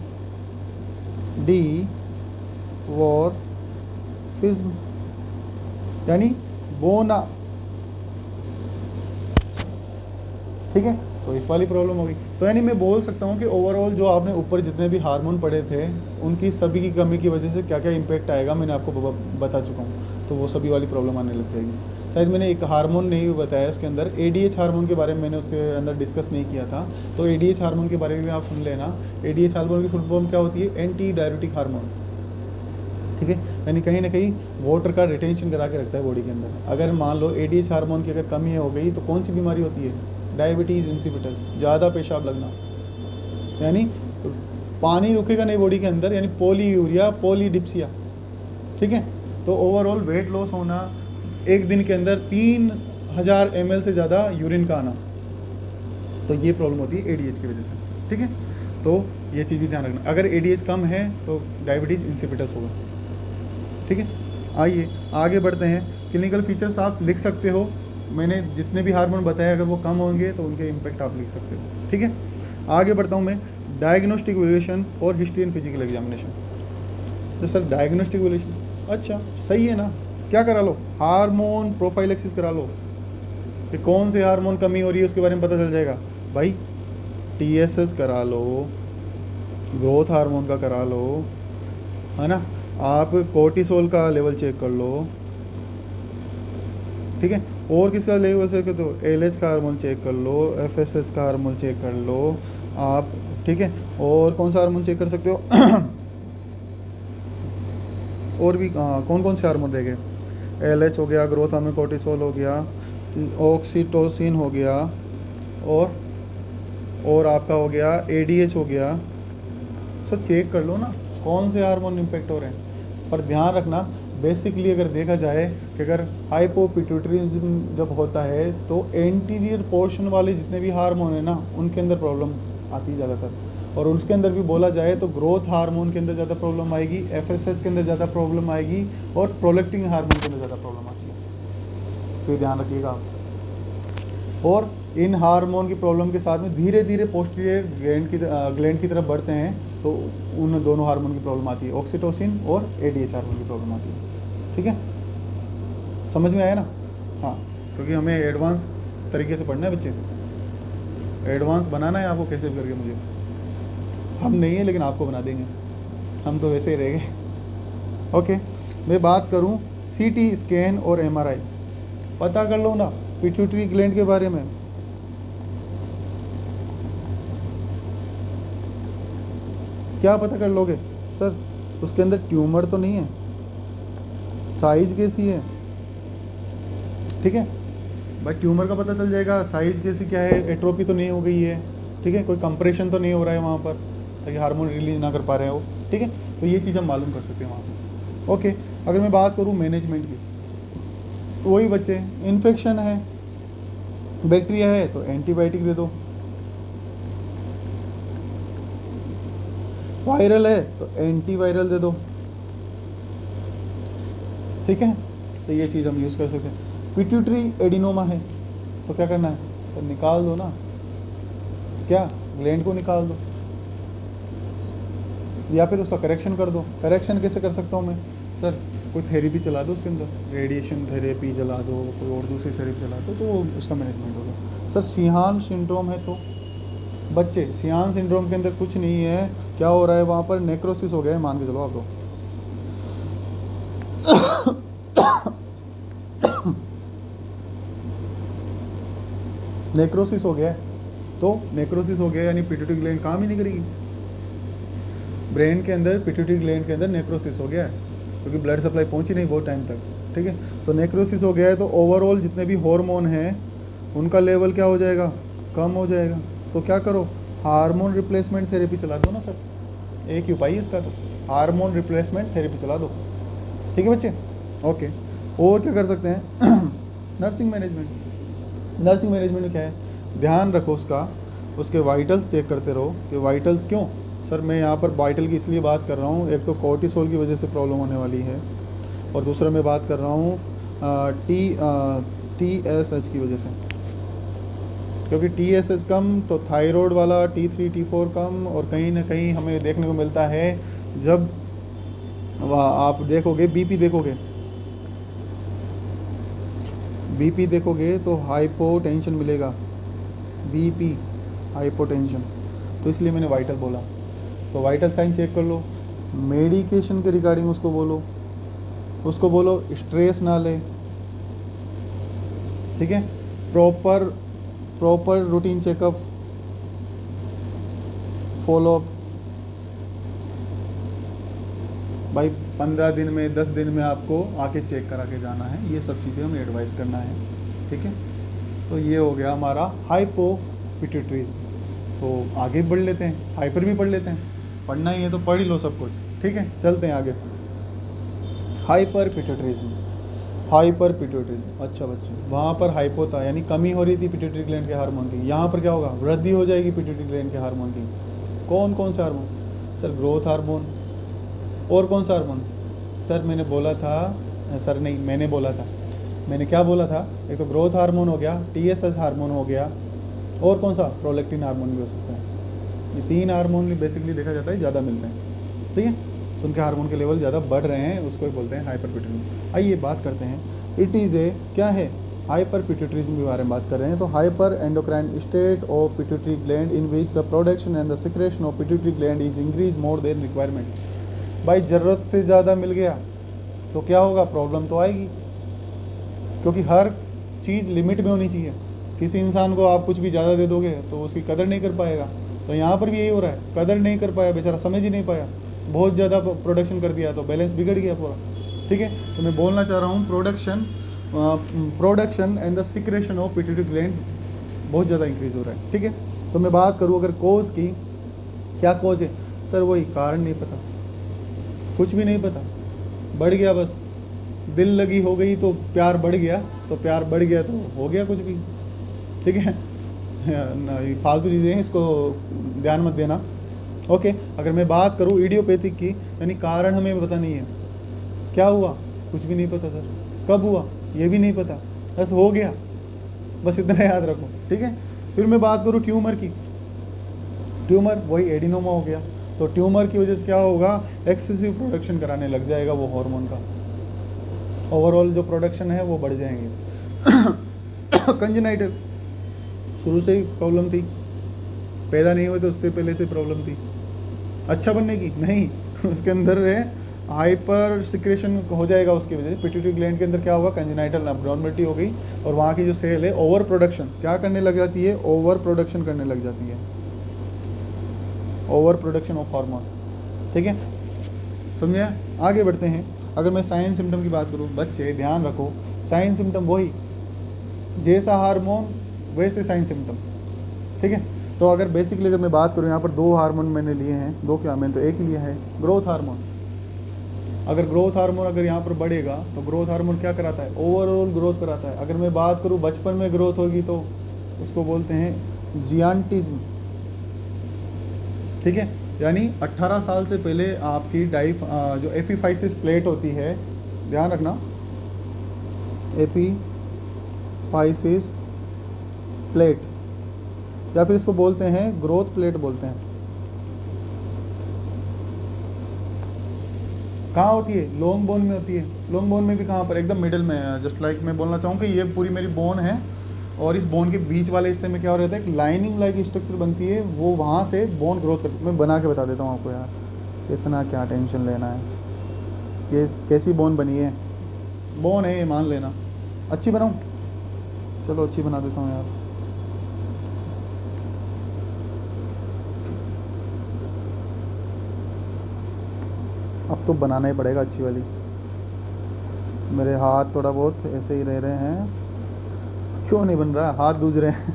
डिवॉर्फिज्म यानी बोना, ठीक है। तो इस वाली प्रॉब्लम होगी। तो यानी मैं बोल सकता हूँ कि ओवरऑल जो आपने ऊपर जितने भी हार्मोन पढ़े थे उनकी सभी की कमी की वजह से क्या क्या इम्पैक्ट आएगा मैंने आपको बता चुका हूँ, तो वो सभी वाली प्रॉब्लम आने लग जाएगी। शायद मैंने एक हार्मोन नहीं बताया उसके अंदर, ADH हार्मोन के बारे में मैंने उसके अंदर डिस्कस नहीं किया था, तो ADH हार्मोन के बारे में आप सुन लेना। ADH हार्मोन की फुल फॉर्म क्या होती है, एंटी डायरेटिक हार्मोन, ठीक है, यानी कहीं ना कहीं वाटर का रिटेंशन करा के रखता है बॉडी के अंदर। अगर मान लो ADH हार्मोन की अगर कमी हो गई तो कौन सी बीमारी होती है, डायबिटीज़ इंसिपिटस, ज़्यादा पेशाब लगना, यानी पानी रुकेगा नहीं बॉडी के अंदर, यानी पॉलीयूरिया, पॉलीडिप्सिया, ठीक है। तो ओवरऑल वेट लॉस होना, एक दिन के अंदर 3000 ml से ज़्यादा यूरिन का आना, तो ये प्रॉब्लम होती है ADH की वजह से, ठीक है। तो ये चीज़ भी ध्यान रखना, अगर ADH कम है तो डायबिटीज़ इंसिपिटस होगा, ठीक है। आइए आगे बढ़ते हैं, क्लिनिकल फीचर्स आप लिख सकते हो, मैंने जितने भी हार्मोन बताए अगर वो कम होंगे तो उनके इम्पैक्ट आप लिख सकते हो, ठीक है। आगे बढ़ता हूँ मैं, डायग्नोस्टिक वैल्यूएशन और हिस्ट्री एंड फिजिकल एग्जामिनेशन। तो सर डायग्नोस्टिक वैल्यूएशन, अच्छा सही है ना, क्या करा लो, हार्मोन प्रोफाइलेक्सिस करा लो कि कौन से हार्मोन कमी हो रही है उसके बारे में पता चल जाएगा भाई। टीएसएच करा लो, ग्रोथ हार्मोन का करा लो, है ना, आप कोर्टिसोल का लेवल चेक कर लो, ठीक है, और किसका लेवल चेक कर दो, एलएच का हार्मोन चेक कर लो, एफएसएच का हार्मोन चेक कर लो आप, ठीक है, और कौन सा हार्मोन चेक कर सकते हो और भी कौन कौन से हार्मोन रह गए, एलएच हो गया, ग्रोथ हार्मोन, कोर्टिसोल हो गया, ऑक्सीटोसिन हो गया, और आपका हो गया एडीएच हो गया। सब चेक कर लो ना कौन से हार्मोन इम्पेक्ट हो रहे हैं। पर ध्यान रखना बेसिकली अगर देखा जाए कि अगर हाइपोपिट्यूटरिज्म जब होता है तो एंटीरियर पोर्शन वाले जितने भी हार्मोन है ना उनके अंदर प्रॉब्लम आती है ज़्यादातर, और उसके अंदर भी बोला जाए तो ग्रोथ हार्मोन के अंदर ज़्यादा प्रॉब्लम आएगी, एफएसएच के अंदर ज़्यादा प्रॉब्लम आएगी, और प्रोलेक्टिन हार्मोन के अंदर ज़्यादा प्रॉब्लम आती है। तो ये ध्यान रखिएगा आप। और इन हार्मोन की प्रॉब्लम के साथ में धीरे धीरे पोस्टीरियर ग्लैंड की तरफ बढ़ते हैं तो उन दोनों हार्मोन की प्रॉब्लम आती है, ऑक्सीटोसिन और एडीएच हार्मोन की प्रॉब्लम आती है। ठीक है, समझ में आया ना? हाँ, क्योंकि हमें एडवांस तरीके से पढ़ना है बच्चे, एडवांस बनाना है आपको कैसे भी करके। मुझे हम नहीं है लेकिन आपको बना देंगे, हम तो वैसे ही रह गए। ओके, मैं बात करूं सीटी स्कैन और एमआरआई, पता कर लो ना पिट्यूटरी ग्लैंड के बारे में। क्या पता कर लोगे सर? उसके अंदर ट्यूमर तो नहीं है, साइज कैसी है, ठीक है भाई, ट्यूमर का पता चल जाएगा, साइज कैसी क्या है, एट्रोपी तो नहीं हो गई है, ठीक है, कोई कंप्रेशन तो नहीं हो रहा है वहाँ पर ताकि हार्मोन रिलीज ना कर पा रहे हो, ठीक है, तो ये चीज़ हम मालूम कर सकते हैं वहाँ से। ओके, अगर मैं बात करूँ मैनेजमेंट की, वही बच्चे, इन्फेक्शन है, बैक्टीरिया है तो एंटीबायोटिक दे दो, वायरल है तो एंटीवायरल दे दो, ठीक है, तो ये चीज़ हम यूज़ कर सकते हैं। पिट्यूटरी एडिनोमा है तो क्या करना है, तो निकाल दो ना, क्या ग्लैंड को निकाल दो, या फिर उसका करेक्शन कर दो। करेक्शन कैसे कर सकता हूँ मैं सर? कोई थेरेपी चला दो उसके अंदर, रेडिएशन थेरेपी चला दो, कोई और दूसरी थेरेपी चला दो, तो वो उसका मैनेजमेंट होगा। सर सिहान सिंड्रोम है तो बच्चे, सिहान सिंड्रोम के अंदर कुछ नहीं है, क्या हो रहा है वहाँ पर, नेक्रोसिस हो गया है, मान के चलो आप लोग। नेक्रोसिस हो गया है, तो नेक्रोसिस हो गया यानी पिट्यूटरी ग्लैंड काम ही नहीं करेगी। ब्रेन के अंदर पिट्यूटरी ग्लैंड के अंदर नेक्रोसिस हो गया है क्योंकि ब्लड सप्लाई पहुंची नहीं बहुत टाइम तक, ठीक है, तो नेक्रोसिस हो गया है, तो ओवरऑल जितने भी हार्मोन हैं उनका लेवल क्या हो जाएगा, कम हो जाएगा। तो क्या करो, हार्मोन रिप्लेसमेंट थेरेपी चला दो ना सर, एक ही उपाय है इसका, तो हार्मोन रिप्लेसमेंट थेरेपी चला दो, ठीक है बच्चे। ओके, और क्या कर सकते हैं? Nursing management. नर्सिंग मैनेजमेंट में क्या है, ध्यान रखो उसके वाइटल्स चेक करते रहो कि वाइटल्स क्यों। सर मैं यहाँ पर वाइटल की इसलिए बात कर रहा हूँ, एक तो कोर्टिसोल की वजह से प्रॉब्लम होने वाली है, और दूसरा मैं बात कर रहा हूँ TSH की वजह से, क्योंकि TSH कम तो थायराइड वाला T3 T4 कम, और कहीं ना कहीं हमें देखने को मिलता है जब आप देखोगे बीपी देखोगे तो हाइपोटेंशन मिलेगा, बीपी हाइपोटेंशन, तो इसलिए मैंने वाइटल बोला। तो वाइटल साइन चेक कर लो, मेडिकेशन के रिगार्डिंग उसको बोलो स्ट्रेस ना ले, ठीक है, प्रॉपर रूटीन चेकअप, फॉलोअप, भाई 15 दिन में 10 दिन में आपको आके चेक करा के जाना है, ये सब चीज़ें हमें एडवाइस करना है, ठीक है। तो ये हो गया हमारा हाइपोपिट्यूटरीज। तो आगे बढ़ लेते हैं, हाइपर भी पढ़ लेते हैं, पढ़ना ही है तो पढ़ ही लो सब कुछ, ठीक है। चलते हैं आगे, हाइपर पिट्यूटरीज। अच्छा बच्चे, वहाँ पर हाइपो था यानी कमी हो रही थी पिट्यूटरी ग्लैंड के हार्मोन की, यहाँ पर क्या होगा, वृद्धि हो जाएगी पिट्यूटरी ग्लैंड के हार्मोन की। कौन कौन से हार्मोन सर? ग्रोथ हार्मोन, और कौन सा हार्मोन सर? मैंने बोला था सर, नहीं मैंने बोला था, मैंने क्या बोला था, एक तो ग्रोथ हार्मोन हो गया, TSH हार्मोन हो गया, और कौन सा, प्रोलेक्टिन हार्मोन भी हो सकता है। ये 3 हार्मोन बेसिकली देखा जाता है ज़्यादा मिलते हैं, ठीक है। उनके हार्मोन के लेवल ज़्यादा बढ़ रहे हैं, उसको बोलते हैं हाइपर पिट्यूटरी। आइए बात करते हैं, इट इज़ ए क्या है, हाइपर पिट्यूटरिज्म के बारे में बात कर रहे हैं। तो hyper endocrine state of pituitary gland in which the production and the secretion of pituitary gland is increase more than requirement. भाई ज़रूरत से ज़्यादा मिल गया तो क्या होगा, प्रॉब्लम तो आएगी, क्योंकि हर चीज़ लिमिट में होनी चाहिए। किसी इंसान को आप कुछ भी ज़्यादा दे दोगे तो उसकी कदर नहीं कर पाएगा। तो यहाँ पर भी यही हो रहा है, कदर नहीं कर पाया बेचारा, समझ ही नहीं पाया, बहुत ज़्यादा प्रोडक्शन कर दिया तो बैलेंस बिगड़ गया पूरा। ठीक है, तो मैं बोलना चाह रहा हूँ production and the secretion of pituitary gland बहुत ज़्यादा इंक्रीज हो रहा है। ठीक है, तो मैं बात करूँ अगर कोज की, क्या कोज है सर, वही कारण नहीं पता, कुछ भी नहीं पता, बढ़ गया बस, दिल लगी हो गई तो प्यार बढ़ गया, तो प्यार बढ़ गया तो हो गया कुछ भी। ठीक है, फालतू चीज़ें हैं, इसको ध्यान मत देना। ओके, अगर मैं बात करूँ इडियोपैथिक की, यानी कारण हमें पता नहीं है, क्या हुआ कुछ भी नहीं पता सर, कब हुआ ये भी नहीं पता, बस हो गया, बस इतना याद रखो। ठीक है, फिर मैं बात करूँ ट्यूमर की, ट्यूमर वही एडिनोमा हो गया, तो ट्यूमर की वजह से क्या होगा, एक्सेसिव प्रोडक्शन कराने लग जाएगा वो हार्मोन का, ओवरऑल जो प्रोडक्शन है वो बढ़ जाएंगे। कंजेनाइटल, शुरू से ही प्रॉब्लम थी, पैदा नहीं हुए तो उससे पहले से प्रॉब्लम थी, अच्छा बनने की नहीं, उसके अंदर है हाइपर सिक्रेशन हो जाएगा, उसकी वजह से पिट्यूटरी ग्लैंड के अंदर क्या होगा, कंजेनाइटल अब्नॉर्मलिटी हो गई, और वहाँ की जो सेल है ओवर प्रोडक्शन क्या करने लग जाती है, ओवर प्रोडक्शन करने लग जाती है, ओवर प्रोडक्शन ऑफ हार्मोन। ठीक है, समझे, आगे बढ़ते हैं। अगर मैं साइन सिम्टम की बात करूँ, बच्चे ध्यान रखो, साइन सिम्टम वही, जैसा हार्मोन वैसे साइन सिम्टम। ठीक है, तो अगर बेसिकली अगर मैं बात करूँ, यहाँ पर दो हार्मोन मैंने लिए हैं, दो क्या, मैंने तो एक लिया है, ग्रोथ हार्मोन। अगर ग्रोथ हार्मोन अगर यहाँ पर बढ़ेगा तो ग्रोथ हार्मोन क्या कराता है, ओवरऑल ग्रोथ कराता है। अगर मैं बात करूँ बचपन में ग्रोथ होगी तो उसको बोलते हैं जियांटिज्म। ठीक है, यानी 18 साल से पहले आपकी जो एपीफाइसिस प्लेट होती है, ध्यान रखना, एपीफाइसिस प्लेट, या फिर इसको बोलते हैं ग्रोथ प्लेट बोलते हैं, कहाँ होती है, लॉन्ग बोन में होती है। लॉन्ग बोन में भी कहाँ पर, एकदम मिडिल में है। जस्ट लाइक मैं बोलना चाहूँ कि ये पूरी मेरी बोन है, और इस बोन के बीच वाले हिस्से में क्या हो रहता है, एक लाइनिंग लाइक स्ट्रक्चर बनती है, वो वहाँ से बोन ग्रोथ करती है। मैं बना के बता देता हूँ आपको यार, इतना क्या टेंशन लेना है, ये कैसी बोन बनी है, बोन है ये मान लेना, अच्छी बनाऊँ, चलो अच्छी बना देता हूँ यार। अब तो बनाना ही पड़ेगा अच्छी वाली, मेरे हाथ थोड़ा बहुत ऐसे ही रह रहे हैं, क्यों नहीं बन रहा, हाथ दूज रहे हैं।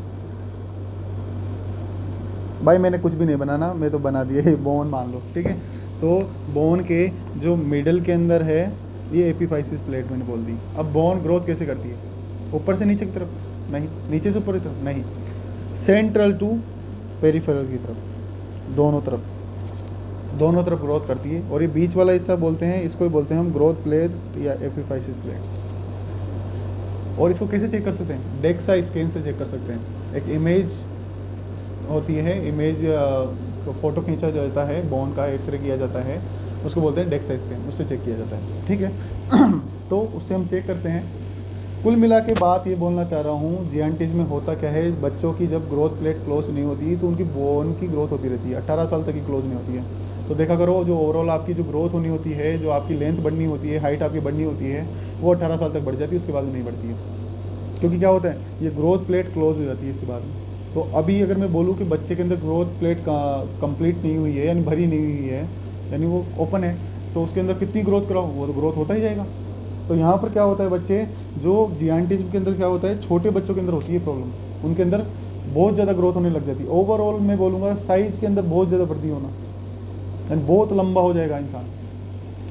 भाई मैंने कुछ भी नहीं बनाना, मैं तो बना दिया, ये बोन मान लो। ठीक है, तो बोन के जो मिडल के अंदर है ये एपीफाइसिस प्लेट मैंने बोल दी। अब बोन ग्रोथ कैसे करती है, ऊपर से नीचे की तरफ नहीं, नीचे से ऊपर की तरफ नहीं, सेंट्रल टू पेरिफेरल की तरफ, दोनों तरफ ग्रोथ करती है। और ये बीच वाला हिस्सा बोलते हैं, इसको ही बोलते हैं हम ग्रोथ प्लेट या एपीफाइसिस प्लेट। और इसको कैसे चेक कर सकते हैं, डेक्सा स्कैन से चेक कर सकते हैं। एक इमेज होती है, इमेज फोटो खींचा जाता है, बोन का एक्सरे किया जाता है, उसको बोलते हैं डेक्सा स्कैन, उससे चेक किया जाता है। ठीक है, तो उससे हम चेक करते हैं। कुल मिला के बात ये बोलना चाह रहा हूँ, जियांटिज्म में होता क्या है, बच्चों की जब ग्रोथ प्लेट क्लोज नहीं होती तो उनकी बोन की ग्रोथ होती रहती है, 18 साल तक की क्लोज नहीं होती है। तो देखा करो, जो ओवरऑल आपकी जो ग्रोथ होनी होती है, जो आपकी लेंथ बढ़नी होती है, हाइट आपकी बढ़नी होती है, वो 18 साल तक बढ़ जाती है, उसके बाद नहीं बढ़ती है। क्योंकि क्या होता है, ये ग्रोथ प्लेट क्लोज हो जाती है इसके बाद में। तो अभी अगर मैं बोलूँ कि बच्चे के अंदर ग्रोथ प्लेट कंप्लीट नहीं हुई है, यानी भरी नहीं हुई है, यानी वो ओपन है, तो उसके अंदर कितनी ग्रोथ कराओ, वो तो ग्रोथ होता ही जाएगा। तो यहाँ पर क्या होता है, बच्चे जो जियांटिज्म के अंदर क्या होता है, छोटे बच्चों के अंदर होती है प्रॉब्लम, उनके अंदर बहुत ज़्यादा ग्रोथ होने लग जाती है। ओवरऑल मैं बोलूँगा साइज़ के अंदर बहुत ज़्यादा वृद्धि होना, यानी बहुत लंबा हो जाएगा इंसान,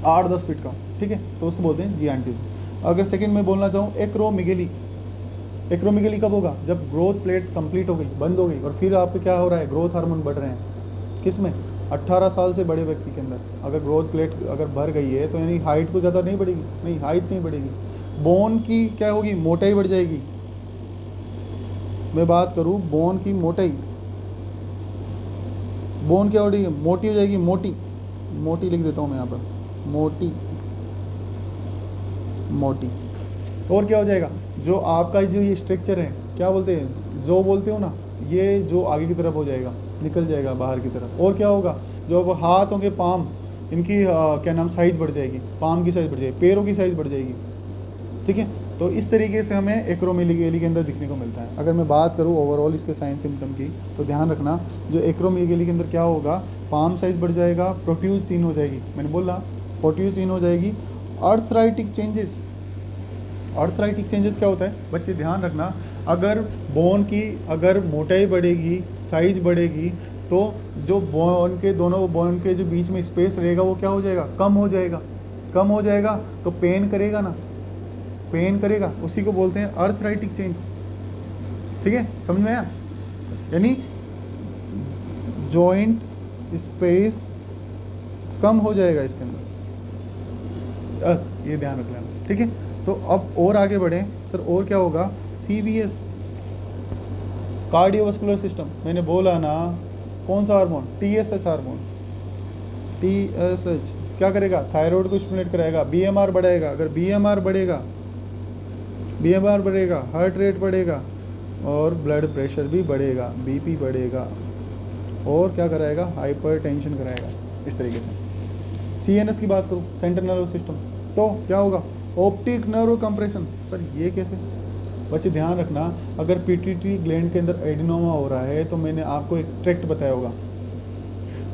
8-10 फीट का। ठीक है, तो उसको बोलते हैं जियांटिज्म। अगर सेकंड में बोलना चाहूँ, एक्रोमेगेली। एक्रोमेगेली कब होगा, जब ग्रोथ प्लेट कंप्लीट हो गई, बंद हो गई, और फिर आपके क्या हो रहा है, ग्रोथ हार्मोन बढ़ रहे हैं। किस में, 18 साल से बड़े व्यक्ति के अंदर अगर ग्रोथ प्लेट अगर भर गई है, तो यानी हाइट को ज़्यादा नहीं बढ़ेगी, नहीं हाइट नहीं बढ़ेगी, बोन की क्या होगी, मोटाई बढ़ जाएगी। मैं बात करूँ बोन की मोटाई, बोन क्या हो रही है, मोटी हो जाएगी, मोटी, मोटी लिख देता हूँ मैं यहाँ पर, मोटी मोटी। और क्या हो जाएगा, जो आपका जो ये स्ट्रक्चर है, क्या बोलते हैं, जो बोलते हो ना, ये जो आगे की तरफ हो जाएगा, निकल जाएगा बाहर की तरफ। और क्या होगा, जो अब हाथ होंगे, पाम, इनकी क्या नाम, साइज़ बढ़ जाएगी, पाम की साइज़ बढ़ जाएगी, पैरों की साइज़ बढ़ जाएगी। ठीक है, तो इस तरीके से हमें एक्रोमेगाली के अंदर दिखने को मिलता है। अगर मैं बात करूँ ओवरऑल इसके साइन सिम्टम की, तो ध्यान रखना, जो एक्रोमेगाली के अंदर क्या होगा, पाम साइज़ बढ़ जाएगा, प्रोट्यूज सीन हो जाएगी, मैंने बोला प्रोट्यूज सीन हो जाएगी। आर्थराइटिक चेंजेस, आर्थराइटिक चेंजेस क्या होता है बच्चे, ध्यान रखना, अगर बोन की अगर मोटाई बढ़ेगी, साइज बढ़ेगी, तो जो बोन के दोनों बोन के जो बीच में स्पेस रहेगा वो क्या हो जाएगा, कम हो जाएगा। कम हो जाएगा तो पेन करेगा ना, पेन करेगा, उसी को बोलते हैं आर्थराइटिक चेंज। ठीक है, समझ में आया, यानी जॉइंट स्पेस कम हो जाएगा इसके अंदर, बस ये ध्यान रख लेना। ठीक है, तो अब और आगे बढ़ें सर, और क्या होगा, CVS, कार्डियोवास्कुलर सिस्टम, मैंने बोला ना, कौन सा हार्मोन, TSH हार्मोन, TSH क्या करेगा, थायराइड को स्टिमुलेट कराएगा, BMR बढ़ाएगा। अगर BMR बढ़ेगा, BMR बढ़ेगा, हार्ट रेट बढ़ेगा, और ब्लड प्रेशर भी बढ़ेगा, BP बढ़ेगा, और क्या कराएगा, हाइपरटेंशन कराएगा, इस तरीके से। CNS की बात करूँ, सेंट्रल नर्वस सिस्टम, तो क्या होगा, ऑप्टिक नर्व कंप्रेशन। सर ये कैसे, बच्चे ध्यान रखना, अगर पिट्यूटरी ग्लैंड के अंदर एडिनोमा हो रहा है, तो मैंने आपको एक ट्रैक्ट बताया होगा,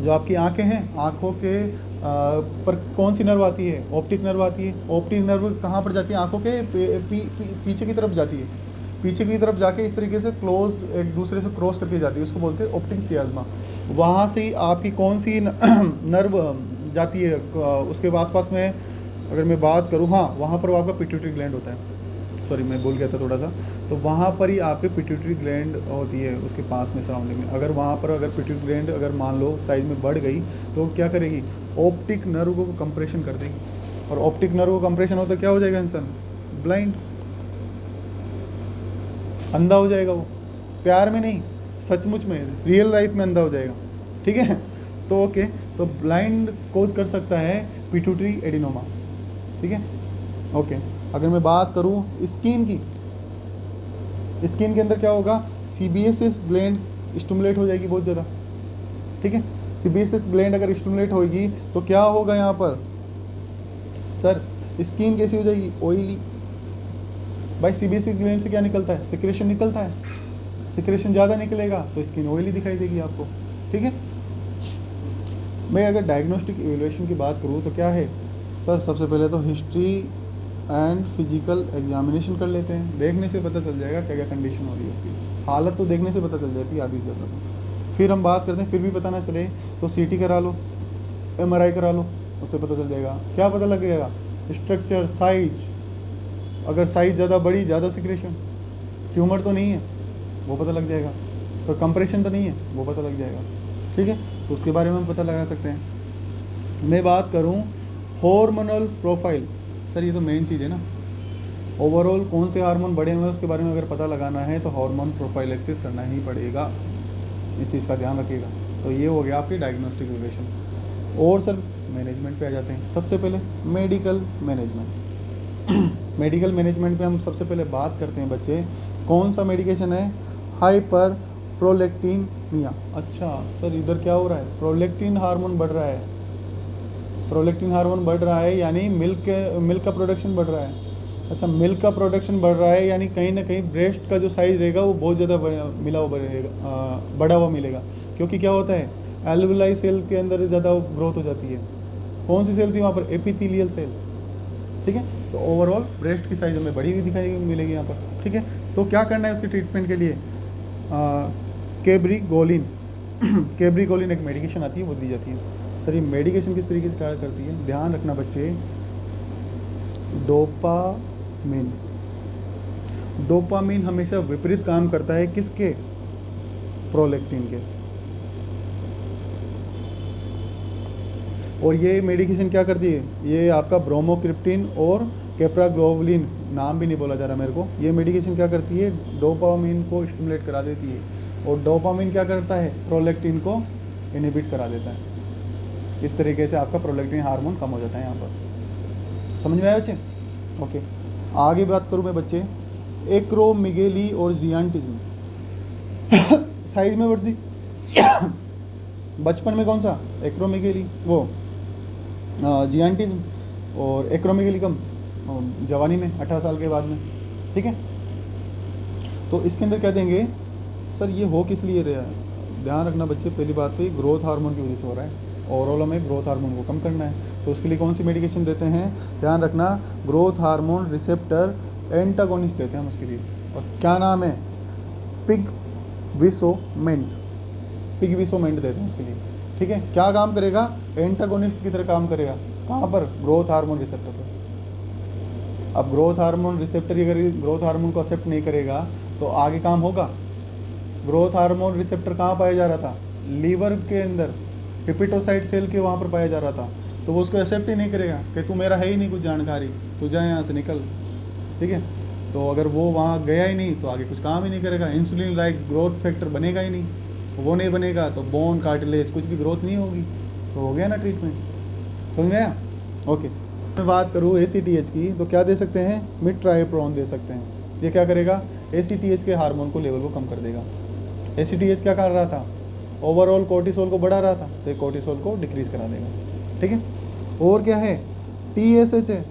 जो आपकी आंखें हैं, आंखों के पर कौन सी नर्व आती है, ऑप्टिक नर्व आती है। ऑप्टिक नर्व कहाँ पर जाती है, आंखों के पीछे की तरफ जाती है, पीछे की तरफ जाके इस तरीके से क्लोज एक दूसरे से क्रॉस करके जाती है, उसको बोलते हैं ऑप्टिक चियाज्मा। वहाँ से ही आपकी कौन सी नर्व जाती है, उसके आसपास में अगर मैं बात करूँ, हाँ, वहाँ पर आपका पिट्यूटरी ग्लैंड होता है, सॉरी मैं भूल गया था थोड़ा सा, तो वहाँ पर ही आपके पिट्यूटरी ग्लैंड होती है, उसके पास में सराउंडिंग में। अगर वहाँ पर अगर पिट्यूटरी ग्लैंड अगर मान लो साइज में बढ़ गई, तो क्या करेगी, ऑप्टिक नर्व को कंप्रेशन कर देगी, और ऑप्टिक नर्व को कंप्रेशन होता क्या हो जाएगा इंसान, ब्लाइंड, अंधा हो जाएगा। वो प्यार में नहीं, सचमुच में रियल लाइफ में अंधा हो जाएगा। ठीक है, तो ओके, तो ब्लाइंड कोज कर सकता है पिट्यूटरी एडिनोमा। ठीक है, ओके। अगर मैं बात करूँ स्किन की, स्किन के अंदर क्या होगा, CBSS ग्लैंड स्टिमुलेट हो जाएगी बहुत ज़्यादा। ठीक है, CBSS ग्लैंड अगर स्टिमुलेट होगी तो क्या होगा यहाँ पर, सर स्किन कैसी हो जाएगी, ऑयली। भाई CBSS ग्लैंड से क्या निकलता है, सिक्रेशन निकलता है, सिक्रेशन ज़्यादा निकलेगा तो स्किन ऑयली दिखाई देगी आपको। ठीक है, मैं अगर डायग्नोस्टिक इवैल्यूएशन की बात करूँ तो क्या है सर, सबसे पहले तो हिस्ट्री एंड फिजिकल एग्जामिनेशन कर लेते हैं, देखने से पता चल जाएगा क्या क्या कंडीशन हो रही है उसकी, हालत तो देखने से पता चल जाती है आधी से ज़्यादा। तो फिर हम बात करते हैं, फिर भी पता ना चले तो CT करा लो, MRI करा लो, उससे पता चल जाएगा। क्या पता लगेगा, स्ट्रक्चर, साइज, अगर साइज ज़्यादा बड़ी, ज़्यादा सिक्रेशन, ट्यूमर तो नहीं है वो पता लग जाएगा, तो कंप्रेशन तो नहीं है वो पता लग जाएगा। ठीक है, तो उसके बारे में हम पता लगा सकते हैं। मैं बात करूँ हार्मोनल प्रोफाइल, सर ये तो मेन चीज़ है ना, ओवरऑल कौन से हार्मोन बढ़े हुए हैं उसके बारे में अगर पता लगाना है तो हार्मोन प्रोफाइल एक्सेस करना ही पड़ेगा, इस चीज़ का ध्यान रखिएगा। तो ये हो गया आपकी डायग्नोस्टिक इवैल्यूएशन। और सर मैनेजमेंट पे आ जाते हैं। सबसे पहले मेडिकल मैनेजमेंट। मेडिकल मैनेजमेंट पे हम सबसे पहले बात करते हैं बच्चे, कौन सा मेडिकेशन है, हाइपर प्रोलेक्टिनिया। अच्छा सर इधर क्या हो रहा है, प्रोलेक्टिन हार्मोन बढ़ रहा है, प्रोलेक्टिन हार्मोन बढ़ रहा है यानी मिल्क का प्रोडक्शन बढ़ रहा है। अच्छा, मिल्क का प्रोडक्शन बढ़ रहा है यानी कहीं ना कहीं ब्रेस्ट का जो साइज रहेगा वो बहुत ज़्यादा बढ़ा हुआ मिलेगा, क्योंकि क्या होता है, एल्वुलाई सेल के अंदर ज़्यादा ग्रोथ हो जाती है। कौन सी सेल थी वहाँ पर, एपिथेलियल सेल। ठीक है, तो ओवरऑल ब्रेस्ट की साइज हमें बढ़ी हुई दिखाई मिलेगी यहाँ पर। ठीक है, तो क्या करना है उसके ट्रीटमेंट के लिए, केब्रीगोलिन केब्रीगोलिन एक मेडिकेशन आती है वो दी जाती है। सर ये मेडिकेशन किस तरीके से कार्य करती है, ध्यान रखना बच्चे, डोपामिन, डोपामिन हमेशा विपरीत काम करता है किसके, प्रोलेक्टिन के। और ये मेडिकेशन क्या करती है, ये आपका ब्रोमोक्रिप्टिन और कैप्राग्लोबुलिन, नाम भी नहीं बोला जा रहा मेरे को, ये मेडिकेशन क्या करती है, डोपामिन को स्टिमुलेट करा देती है। और डोपामिन क्या करता है, प्रोलेक्टिन को इनहिबिट करा देता है। इस तरीके से आपका प्रोलैक्टिन हार्मोन कम हो जाता है यहाँ पर। समझ में आया बच्चे? ओके, आगे बात करूँ मैं बच्चे, एक्रोमेगेली और जियांटिज्म। साइज में बढ़ती बचपन में कौन सा? एक्रोमेगेली, वो जियांटिज्म, और एक्रोमेगेली कम जवानी में 18 साल के बाद में। ठीक है, तो इसके अंदर क्या देंगे सर, ये हो किस लिए रहा है? ध्यान रखना बच्चे, पहली बात तो ये ग्रोथ हार्मोन की वजह से हो रहा है, ओवरऑल हमें ग्रोथ हार्मोन को कम करना है, तो उसके लिए कौन सी मेडिकेशन देते हैं? ध्यान रखना, ग्रोथ हार्मोन रिसेप्टर एंटागोनिस्ट देते हैं हम उसके लिए। और क्या नाम है? पिगविसोमेंट, पिगविसोमेंट देते हैं उसके लिए। ठीक है, क्या काम करेगा? एंटागोनिस्ट की तरह काम करेगा। कहाँ पर? ग्रोथ हार्मोन रिसेप्टर पर। अब ग्रोथ हार्मोन रिसेप्टर अगर ग्रोथ हार्मोन को एक्सेप्ट नहीं करेगा तो आगे काम होगा? ग्रोथ हार्मोन रिसेप्टर कहाँ पाया जा रहा था? लीवर के अंदर, हिपेटोसाइट सेल के वहाँ पर पाया जा रहा था, तो वो उसको एक्सेप्ट ही नहीं करेगा कि तू मेरा है ही नहीं कुछ जानकारी, तू जा यहाँ से निकल। ठीक है, तो अगर वो वहाँ गया ही नहीं तो आगे कुछ काम ही नहीं करेगा, इंसुलिन लाइक ग्रोथ फैक्टर बनेगा ही नहीं, वो नहीं बनेगा तो बोन कार्टिलेज कुछ भी ग्रोथ नहीं होगी, तो हो गया ना ट्रीटमेंट। समझ में आया? ओके, मैं बात करूँ ACTH की, तो क्या दे सकते हैं? मिट्राइप्रोन दे सकते हैं। ये क्या करेगा? ACTH के हार्मोन को लेवल को कम कर देगा। ACTH क्या कर रहा था? ओवरऑल कोर्टिसोल को बढ़ा रहा था, तो ये कोर्टिसोल को डिक्रीज करा देगा। ठीक है, और क्या है? TSH है,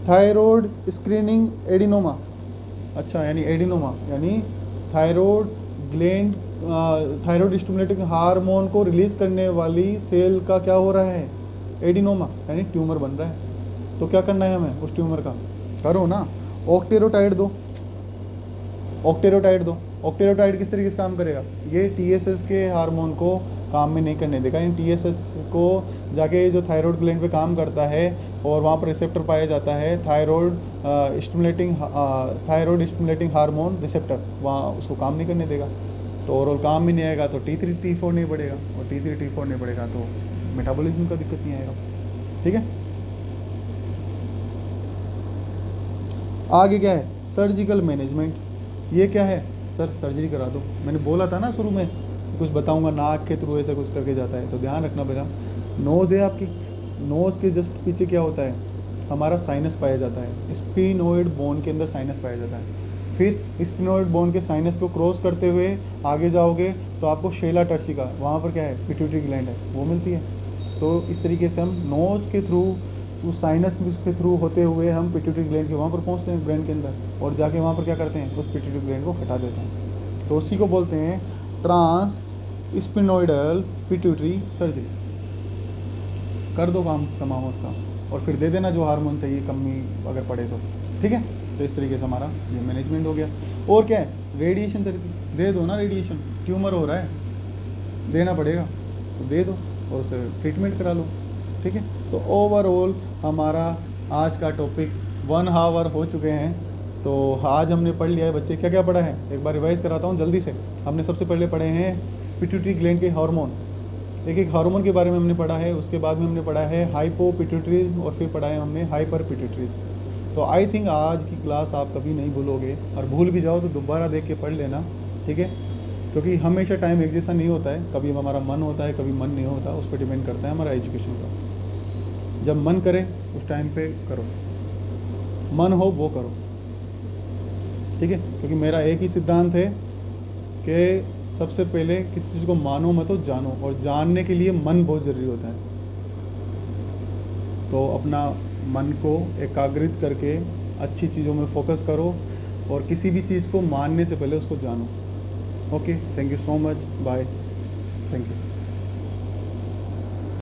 थायराइड स्क्रीनिंग एडिनोमा। अच्छा, यानी एडिनोमा यानी thyroid gland, thyroid stimulating hormone को रिलीज करने वाली सेल का क्या हो रहा है? एडिनोमा, यानी ट्यूमर बन रहा है। तो क्या करना है हमें उस ट्यूमर का? करो ना, ऑक्टेरोटाइड दो, ऑक्टेरोटाइड दो। ऑक्टेरोटाइड किस तरीके से काम करेगा? ये TSH के हार्मोन को काम में नहीं करने देगा, यानी TSH को जाके जो थायराइड ग्लैंड पे काम करता है और वहाँ पर रिसेप्टर पाया जाता है, थायराइड स्टिमुलेटिंग हार्मोन रिसेप्टर, वहाँ उसको काम नहीं करने देगा, तो ओवरऑल काम भी नहीं आएगा, तो T3 T4 नहीं बढ़ेगा, और T3 T4 नहीं बढ़ेगा तो मेटाबॉलिज्म का दिक्कत नहीं आएगा। ठीक है, आगे क्या है? Surgical management. ये क्या है? सर सर्जरी करा दो। मैंने बोला था ना शुरू में कुछ बताऊंगा, नाक के थ्रू ऐसा कुछ करके जाता है, तो ध्यान रखना बेटा। नोज़ है आपकी, नोज़ के जस्ट पीछे क्या होता है? हमारा साइनस पाया जाता है, स्फीनोइड बोन के अंदर साइनस पाया जाता है। फिर स्फीनोइड बोन के साइनस को क्रॉस करते हुए आगे जाओगे तो आपको शेला टर्सिका, वहाँ पर क्या है? पिट्यूटरी ग्लैंड है, वो मिलती है। तो इस तरीके से हम नोज़ के थ्रू, उस साइनस के थ्रू होते हुए हम पिट्यूटरी ग्लैंड के वहाँ पर पहुँचते हैं ब्रेन के अंदर, और जाके वहाँ पर क्या करते हैं? उस पिट्यूटरी ग्लैंड को हटा देते हैं। तो उसी को बोलते हैं ट्रांस स्पिनोइडल पिट्यूटरी सर्जरी। कर दो काम तमाम उसका, और फिर दे देना जो हार्मोन चाहिए कमी अगर पड़े तो। ठीक है, तो इस तरीके से हमारा ये मैनेजमेंट हो गया। और क्या है? रेडिएशन थेरेपी दे दो ना, रेडिएशन ट्यूमर हो रहा है, देना पड़ेगा तो दे दो और उससे ट्रीटमेंट करा लो। ठीक है, तो ओवरऑल हमारा आज का टॉपिक 1 आवर हो चुके हैं। तो आज हमने पढ़ लिया है बच्चे, क्या क्या पढ़ा है? एक बार रिवाइज कराता हूँ जल्दी से। हमने सबसे पहले पढ़े हैं पिट्यूटरी ग्लैंड के हार्मोन, एक एक हार्मोन के बारे में हमने पढ़ा है। उसके बाद में हमने पढ़ा है हाइपो पिट्यूटरीज, और फिर पढ़ा है हमने हाइपर पिट्यूटरीज। तो आई थिंक आज की क्लास आप कभी नहीं भूलोगे, और भूल भी जाओ तो दोबारा देख के पढ़ लेना। ठीक है, क्योंकि हमेशा टाइम एक जैसा नहीं होता है, कभी हमारा मन होता है, कभी मन नहीं होता, उस पर डिपेंड करता है हमारा एजुकेशन का। जब मन करे उस टाइम पे करो, मन हो वो करो। ठीक है, क्योंकि मेरा एक ही सिद्धांत है कि सबसे पहले किसी चीज़ को मानो मत हो, जानो, और जानने के लिए मन बहुत ज़रूरी होता है। तो अपना मन को एकाग्रित करके अच्छी चीज़ों में फोकस करो, और किसी भी चीज़ को मानने से पहले उसको जानो। Okay, thank you so much, bye, thank you.